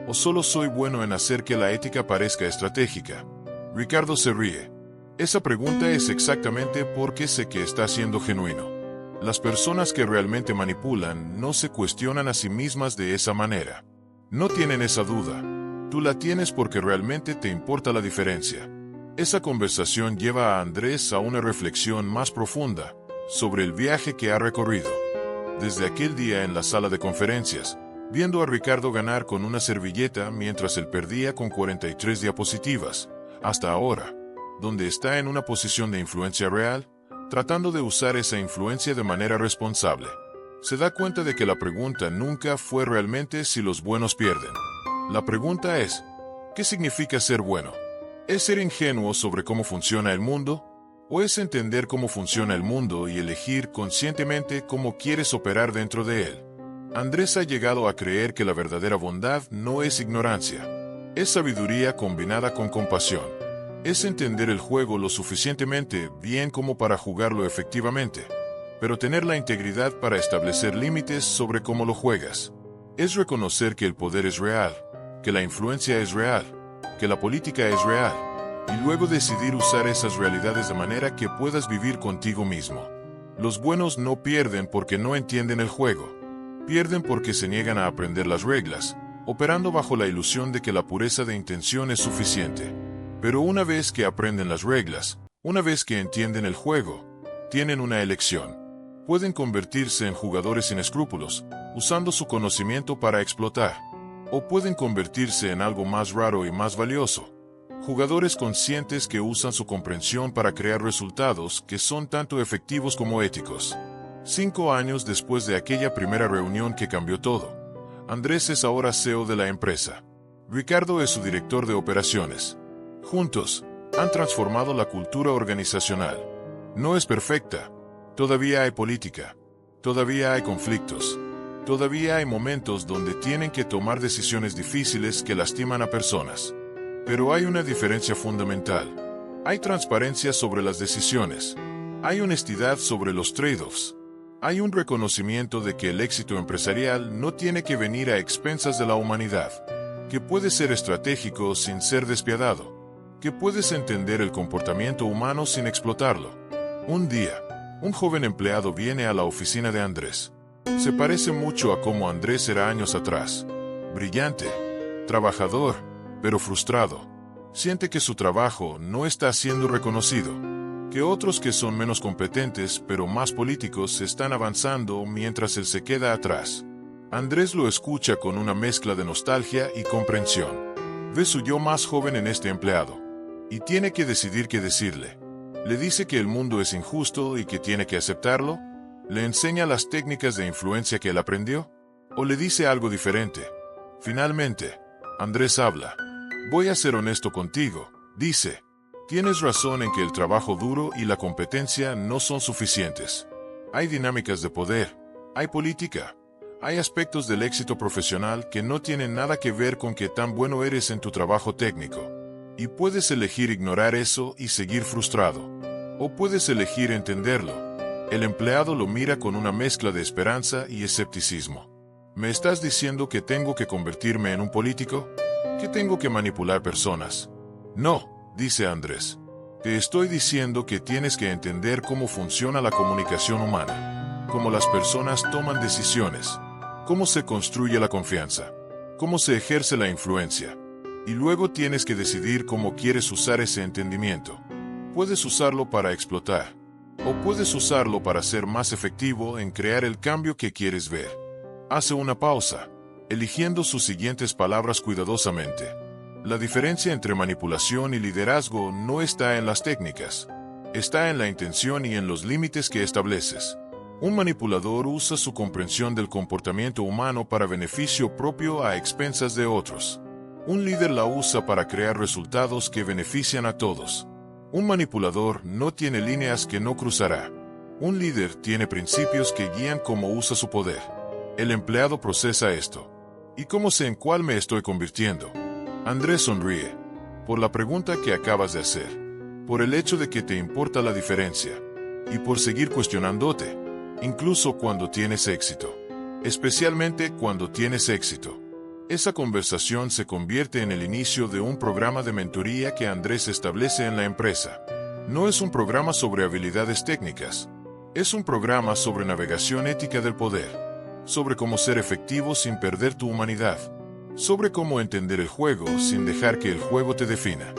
¿O solo soy bueno en hacer que la ética parezca estratégica? Ricardo se ríe. Esa pregunta es exactamente porque sé que está siendo genuino. Las personas que realmente manipulan no se cuestionan a sí mismas de esa manera. No tienen esa duda. Tú la tienes porque realmente te importa la diferencia. Esa conversación lleva a Andrés a una reflexión más profunda sobre el viaje que ha recorrido. Desde aquel día en la sala de conferencias, viendo a Ricardo ganar con una servilleta mientras él perdía con 43 diapositivas, hasta ahora, donde está en una posición de influencia real, tratando de usar esa influencia de manera responsable. Se da cuenta de que la pregunta nunca fue realmente si los buenos pierden. La pregunta es, ¿qué significa ser bueno? ¿Es ser ingenuo sobre cómo funciona el mundo? ¿O es entender cómo funciona el mundo y elegir conscientemente cómo quieres operar dentro de él? Andrés ha llegado a creer que la verdadera bondad no es ignorancia. Es sabiduría combinada con compasión. Es entender el juego lo suficientemente bien como para jugarlo efectivamente, pero tener la integridad para establecer límites sobre cómo lo juegas. Es reconocer que el poder es real, que la influencia es real, que la política es real, y luego decidir usar esas realidades de manera que puedas vivir contigo mismo. Los buenos no pierden porque no entienden el juego. Pierden porque se niegan a aprender las reglas, operando bajo la ilusión de que la pureza de intención es suficiente. Pero una vez que aprenden las reglas, una vez que entienden el juego, tienen una elección. Pueden convertirse en jugadores sin escrúpulos, usando su conocimiento para explotar. O pueden convertirse en algo más raro y más valioso. Jugadores conscientes que usan su comprensión para crear resultados que son tanto efectivos como éticos. 5 años después de aquella primera reunión que cambió todo, Andrés es ahora CEO de la empresa. Ricardo es su director de operaciones. Juntos, han transformado la cultura organizacional. No es perfecta. Todavía hay política. Todavía hay conflictos. Todavía hay momentos donde tienen que tomar decisiones difíciles que lastiman a personas. Pero hay una diferencia fundamental. Hay transparencia sobre las decisiones. Hay honestidad sobre los trade-offs. Hay un reconocimiento de que el éxito empresarial no tiene que venir a expensas de la humanidad, que puede ser estratégico sin ser despiadado, que puedes entender el comportamiento humano sin explotarlo. Un día, un joven empleado viene a la oficina de Andrés. Se parece mucho a cómo Andrés era años atrás. Brillante, trabajador, pero frustrado. Siente que su trabajo no está siendo reconocido, que otros que son menos competentes pero más políticos están avanzando mientras él se queda atrás. Andrés lo escucha con una mezcla de nostalgia y comprensión. Ve su yo más joven en este empleado, y tiene que decidir qué decirle. Le dice que el mundo es injusto y que tiene que aceptarlo. ¿Le enseña las técnicas de influencia que él aprendió? ¿O le dice algo diferente? Finalmente, Andrés habla. Voy a ser honesto contigo, dice. Tienes razón en que el trabajo duro y la competencia no son suficientes. Hay dinámicas de poder, hay política, hay aspectos del éxito profesional que no tienen nada que ver con qué tan bueno eres en tu trabajo técnico. Y puedes elegir ignorar eso y seguir frustrado. O puedes elegir entenderlo. El empleado lo mira con una mezcla de esperanza y escepticismo. ¿Me estás diciendo que tengo que convertirme en un político? ¿Que tengo que manipular personas? No, dice Andrés. Te estoy diciendo que tienes que entender cómo funciona la comunicación humana, cómo las personas toman decisiones, cómo se construye la confianza, cómo se ejerce la influencia. Y luego tienes que decidir cómo quieres usar ese entendimiento. Puedes usarlo para explotar, o puedes usarlo para ser más efectivo en crear el cambio que quieres ver. Hace una pausa, eligiendo sus siguientes palabras cuidadosamente. La diferencia entre manipulación y liderazgo no está en las técnicas. Está en la intención y en los límites que estableces. Un manipulador usa su comprensión del comportamiento humano para beneficio propio a expensas de otros. Un líder la usa para crear resultados que benefician a todos. Un manipulador no tiene líneas que no cruzará. Un líder tiene principios que guían cómo usa su poder. El empleado procesa esto. ¿Y cómo sé en cuál me estoy convirtiendo? Andrés sonríe. Por la pregunta que acabas de hacer. Por el hecho de que te importa la diferencia. Y por seguir cuestionándote. Incluso cuando tienes éxito. Especialmente cuando tienes éxito. Esa conversación se convierte en el inicio de un programa de mentoría que Andrés establece en la empresa. No es un programa sobre habilidades técnicas. Es un programa sobre navegación ética del poder. Sobre cómo ser efectivo sin perder tu humanidad. Sobre cómo entender el juego sin dejar que el juego te defina.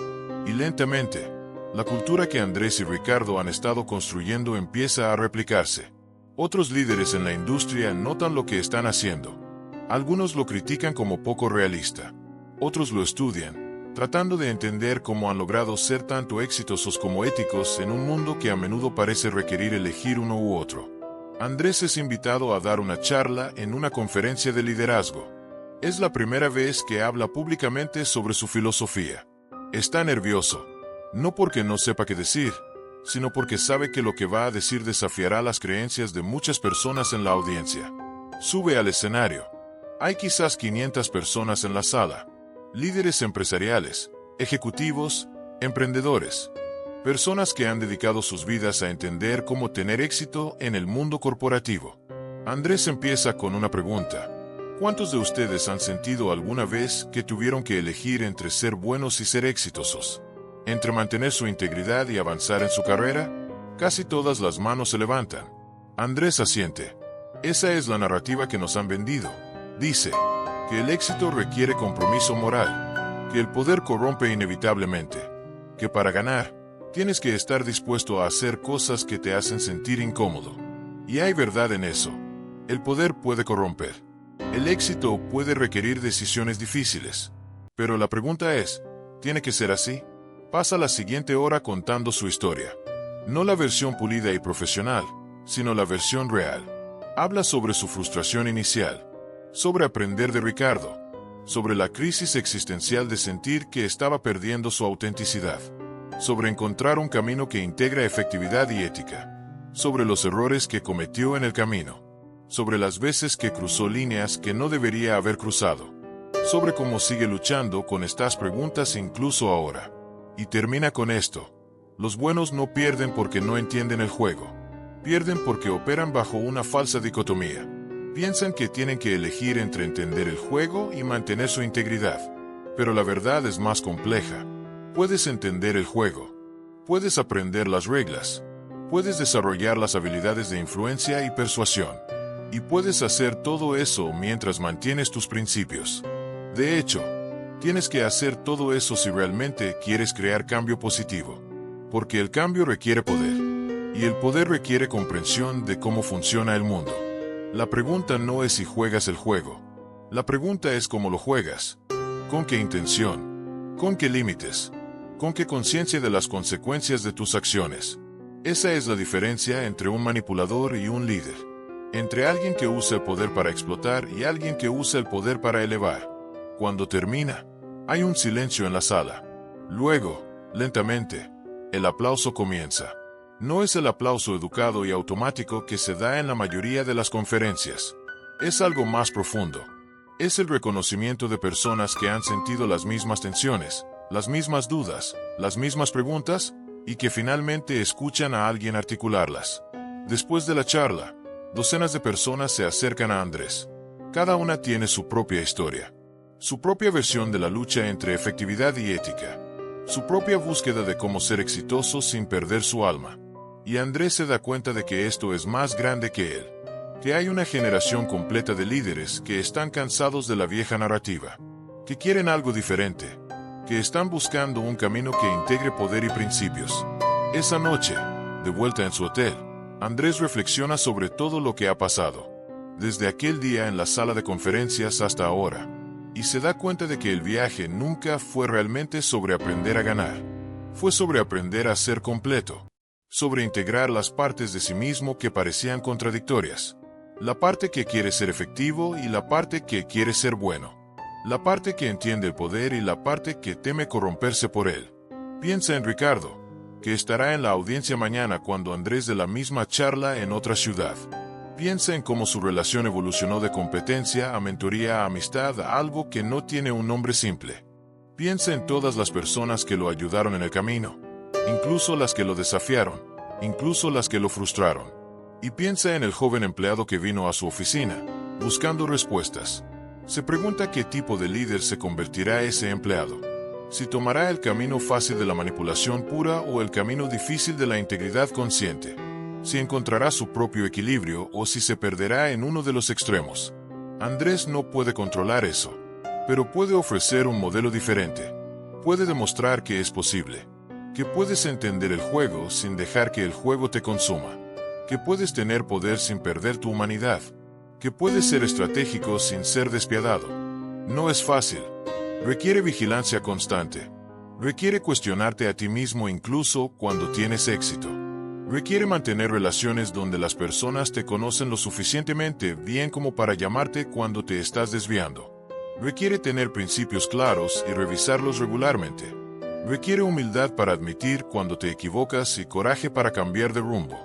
Y lentamente, la cultura que Andrés y Ricardo han estado construyendo empieza a replicarse. Otros líderes en la industria notan lo que están haciendo. Algunos lo critican como poco realista. Otros lo estudian, tratando de entender cómo han logrado ser tanto exitosos como éticos en un mundo que a menudo parece requerir elegir uno u otro. Andrés es invitado a dar una charla en una conferencia de liderazgo. Es la primera vez que habla públicamente sobre su filosofía. Está nervioso. No porque no sepa qué decir, sino porque sabe que lo que va a decir desafiará las creencias de muchas personas en la audiencia. Sube al escenario. Hay quizás 500 personas en la sala. Líderes empresariales, ejecutivos, emprendedores. Personas que han dedicado sus vidas a entender cómo tener éxito en el mundo corporativo. Andrés empieza con una pregunta. ¿Cuántos de ustedes han sentido alguna vez que tuvieron que elegir entre ser buenos y ser exitosos? Entre mantener su integridad y avanzar en su carrera, casi todas las manos se levantan. Andrés asiente. Esa es la narrativa que nos han vendido. Dice que el éxito requiere compromiso moral, que el poder corrompe inevitablemente, que para ganar, tienes que estar dispuesto a hacer cosas que te hacen sentir incómodo. Y hay verdad en eso. El poder puede corromper. El éxito puede requerir decisiones difíciles. Pero la pregunta es, ¿tiene que ser así? Pasa la siguiente hora contando su historia. No la versión pulida y profesional, sino la versión real. Habla sobre su frustración inicial, sobre aprender de Ricardo, sobre la crisis existencial de sentir que estaba perdiendo su autenticidad, sobre encontrar un camino que integra efectividad y ética, sobre los errores que cometió en el camino, sobre las veces que cruzó líneas que no debería haber cruzado, sobre cómo sigue luchando con estas preguntas incluso ahora. Y termina con esto. Los buenos no pierden porque no entienden el juego. Pierden porque operan bajo una falsa dicotomía. Piensan que tienen que elegir entre entender el juego y mantener su integridad. Pero la verdad es más compleja. Puedes entender el juego. Puedes aprender las reglas. Puedes desarrollar las habilidades de influencia y persuasión. Y puedes hacer todo eso mientras mantienes tus principios. De hecho, tienes que hacer todo eso si realmente quieres crear cambio positivo. Porque el cambio requiere poder. Y el poder requiere comprensión de cómo funciona el mundo. La pregunta no es si juegas el juego. La pregunta es cómo lo juegas. ¿Con qué intención? ¿Con qué límites? ¿Con qué conciencia de las consecuencias de tus acciones? Esa es la diferencia entre un manipulador y un líder. Entre alguien que usa el poder para explotar y alguien que usa el poder para elevar. Cuando termina, hay un silencio en la sala. Luego, lentamente, el aplauso comienza. No es el aplauso educado y automático que se da en la mayoría de las conferencias. Es algo más profundo. Es el reconocimiento de personas que han sentido las mismas tensiones, las mismas dudas, las mismas preguntas, y que finalmente escuchan a alguien articularlas. Después de la charla, docenas de personas se acercan a Andrés. Cada una tiene su propia historia. Su propia versión de la lucha entre efectividad y ética. Su propia búsqueda de cómo ser exitoso sin perder su alma. Y Andrés se da cuenta de que esto es más grande que él. Que hay una generación completa de líderes que están cansados de la vieja narrativa. Que quieren algo diferente. que están buscando un camino que integre poder y principios. Esa noche, de vuelta en su hotel, Andrés reflexiona sobre todo lo que ha pasado, desde aquel día en la sala de conferencias hasta ahora, y se da cuenta de que el viaje nunca fue realmente sobre aprender a ganar. Fue sobre aprender a ser completo, sobre integrar las partes de sí mismo que parecían contradictorias. La parte que quiere ser efectivo y la parte que quiere ser bueno. La parte que entiende el poder y la parte que teme corromperse por él. Piensa en Ricardo, que estará en la audiencia mañana cuando Andrés dé la misma charla en otra ciudad. Piensa en cómo su relación evolucionó de competencia a mentoría a amistad a algo que no tiene un nombre simple. Piensa en todas las personas que lo ayudaron en el camino, incluso las que lo desafiaron, incluso las que lo frustraron. Y piensa en el joven empleado que vino a su oficina, buscando respuestas. Se pregunta qué tipo de líder se convertirá ese empleado. Si tomará el camino fácil de la manipulación pura o el camino difícil de la integridad consciente. Si encontrará su propio equilibrio o si se perderá en uno de los extremos. Andrés no puede controlar eso, pero puede ofrecer un modelo diferente. Puede demostrar que es posible, que puedes entender el juego sin dejar que el juego te consuma, que puedes tener poder sin perder tu humanidad, que puedes ser estratégico sin ser despiadado. No es fácil. Requiere vigilancia constante. Requiere cuestionarte a ti mismo incluso cuando tienes éxito. Requiere mantener relaciones donde las personas te conocen lo suficientemente bien como para llamarte cuando te estás desviando. Requiere tener principios claros y revisarlos regularmente. Requiere humildad para admitir cuando te equivocas y coraje para cambiar de rumbo.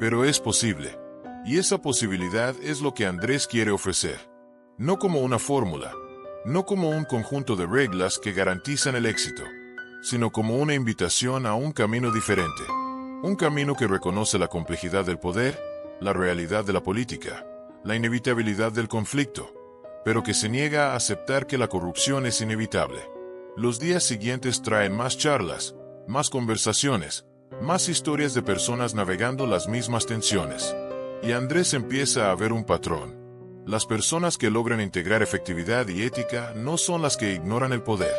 Pero es posible. Y esa posibilidad es lo que Andrés quiere ofrecer. No como una fórmula. No como un conjunto de reglas que garantizan el éxito, sino como una invitación a un camino diferente. Un camino que reconoce la complejidad del poder, la realidad de la política, la inevitabilidad del conflicto, pero que se niega a aceptar que la corrupción es inevitable. Los días siguientes traen más charlas, más conversaciones, más historias de personas navegando las mismas tensiones. Y Andrés empieza a ver un patrón. Las personas que logran integrar efectividad y ética no son las que ignoran el poder.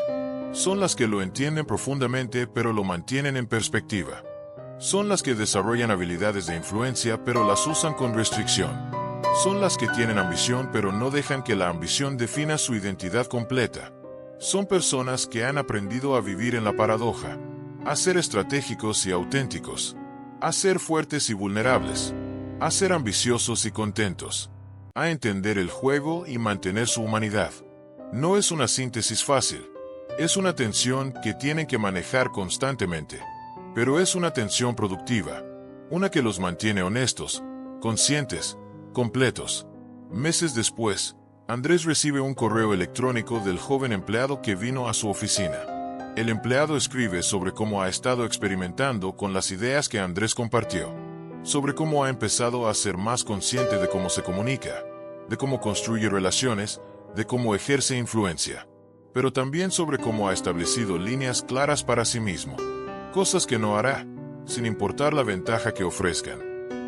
Son las que lo entienden profundamente pero lo mantienen en perspectiva. Son las que desarrollan habilidades de influencia pero las usan con restricción. Son las que tienen ambición pero no dejan que la ambición defina su identidad completa. Son personas que han aprendido a vivir en la paradoja, a ser estratégicos y auténticos, a ser fuertes y vulnerables, a ser ambiciosos y contentos, a entender el juego y mantener su humanidad. No es una síntesis fácil, es una tensión que tienen que manejar constantemente, pero es una tensión productiva, una que los mantiene honestos, conscientes, completos. Meses después, Andrés recibe un correo electrónico del joven empleado que vino a su oficina. El empleado escribe sobre cómo ha estado experimentando con las ideas que Andrés compartió, sobre cómo ha empezado a ser más consciente de cómo se comunica, de cómo construye relaciones, de cómo ejerce influencia, pero también sobre cómo ha establecido líneas claras para sí mismo, cosas que no hará, sin importar la ventaja que ofrezcan.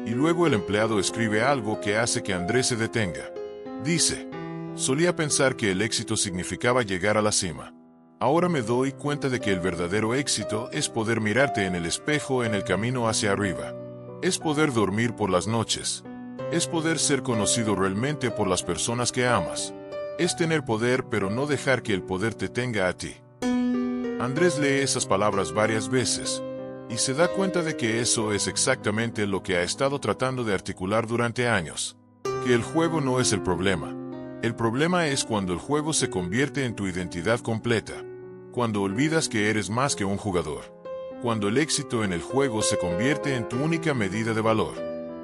Y luego el empleado escribe algo que hace que Andrés se detenga. Dice: solía pensar que el éxito significaba llegar a la cima. Ahora me doy cuenta de que el verdadero éxito es poder mirarte en el espejo en el camino hacia arriba. Es poder dormir por las noches. Es poder ser conocido realmente por las personas que amas. Es tener poder pero no dejar que el poder te tenga a ti. Andrés lee esas palabras varias veces y se da cuenta de que eso es exactamente lo que ha estado tratando de articular durante años. Que el juego no es el problema. El problema es cuando el juego se convierte en tu identidad completa. Cuando olvidas que eres más que un jugador. Cuando el éxito en el juego se convierte en tu única medida de valor.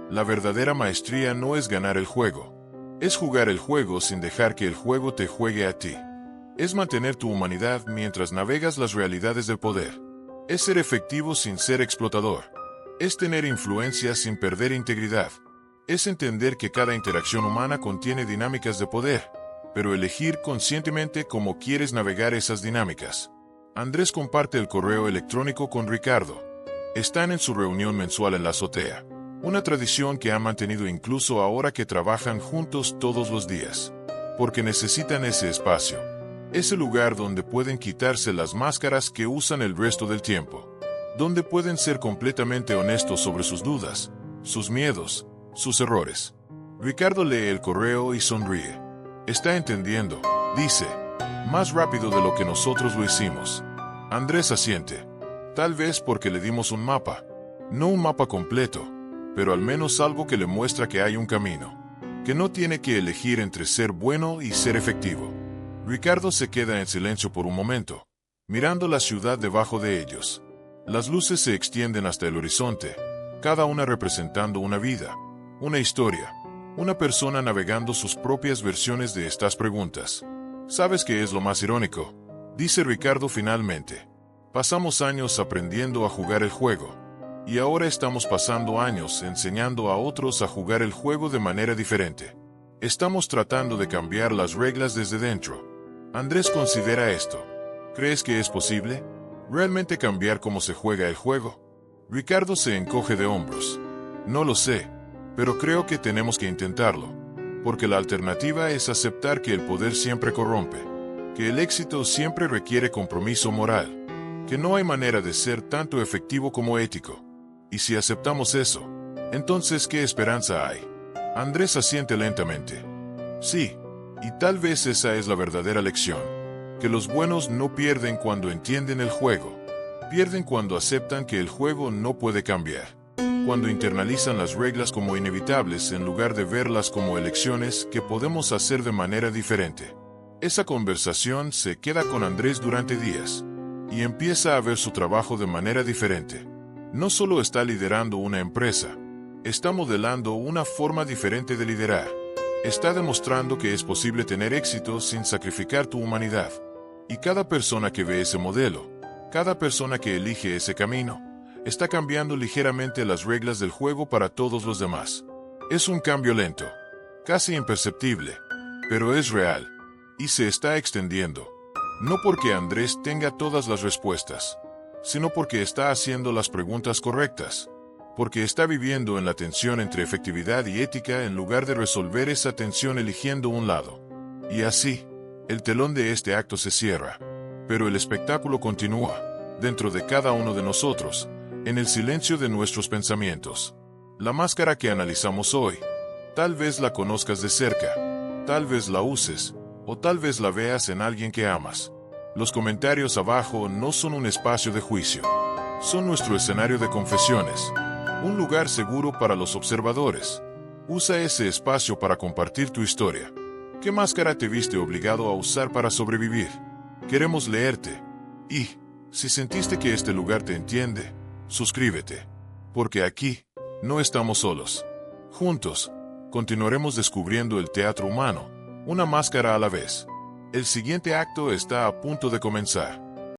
La verdadera maestría no es ganar el juego. Es jugar el juego sin dejar que el juego te juegue a ti. Es mantener tu humanidad mientras navegas las realidades del poder. Es ser efectivo sin ser explotador. Es tener influencia sin perder integridad. Es entender que cada interacción humana contiene dinámicas de poder, pero elegir conscientemente cómo quieres navegar esas dinámicas. Andrés comparte el correo electrónico con Ricardo. Están en su reunión mensual en la azotea, una tradición que han mantenido incluso ahora que trabajan juntos todos los días, porque necesitan ese espacio. Ese lugar donde pueden quitarse las máscaras que usan el resto del tiempo. Donde pueden ser completamente honestos sobre sus dudas, sus miedos, sus errores. Ricardo lee el correo y sonríe. Está entendiendo, dice, más rápido de lo que nosotros lo hicimos. Andrés asiente. Tal vez porque le dimos un mapa. No un mapa completo, pero al menos algo que le muestra que hay un camino. Que no tiene que elegir entre ser bueno y ser efectivo. Ricardo se queda en silencio por un momento, mirando la ciudad debajo de ellos. Las luces se extienden hasta el horizonte, cada una representando una vida, una historia, una persona navegando sus propias versiones de estas preguntas. ¿Sabes qué es lo más irónico?, dice Ricardo finalmente. Pasamos años aprendiendo a jugar el juego, y ahora estamos pasando años enseñando a otros a jugar el juego de manera diferente. Estamos tratando de cambiar las reglas desde dentro. Andrés considera esto. ¿Crees que es posible? ¿Realmente cambiar cómo se juega el juego? Ricardo se encoge de hombros. No lo sé, pero creo que tenemos que intentarlo, porque la alternativa es aceptar que el poder siempre corrompe, que el éxito siempre requiere compromiso moral, que no hay manera de ser tanto efectivo como ético. Y si aceptamos eso, entonces ¿qué esperanza hay? Andrés asiente lentamente. Sí. Y tal vez esa es la verdadera lección, que los buenos no pierden cuando entienden el juego, pierden cuando aceptan que el juego no puede cambiar, cuando internalizan las reglas como inevitables en lugar de verlas como elecciones que podemos hacer de manera diferente. Esa conversación se queda con Andrés durante días, y empieza a ver su trabajo de manera diferente. No solo está liderando una empresa, está modelando una forma diferente de liderar. Está demostrando que es posible tener éxito sin sacrificar tu humanidad. Y cada persona que ve ese modelo, cada persona que elige ese camino, está cambiando ligeramente las reglas del juego para todos los demás. Es un cambio lento, casi imperceptible, pero es real, y se está extendiendo. No porque Andrés tenga todas las respuestas, sino porque está haciendo las preguntas correctas. Porque está viviendo en la tensión entre efectividad y ética en lugar de resolver esa tensión eligiendo un lado. Y así, el telón de este acto se cierra. Pero el espectáculo continúa, dentro de cada uno de nosotros, en el silencio de nuestros pensamientos. La máscara que analizamos hoy, tal vez la conozcas de cerca, tal vez la uses, o tal vez la veas en alguien que amas. Los comentarios abajo no son un espacio de juicio, son nuestro escenario de confesiones. Un lugar seguro para los observadores. Usa ese espacio para compartir tu historia. ¿Qué máscara te viste obligado a usar para sobrevivir? Queremos leerte. Y, si sentiste que este lugar te entiende, suscríbete. Porque aquí, no estamos solos. Juntos, continuaremos descubriendo el teatro humano, una máscara a la vez. El siguiente acto está a punto de comenzar.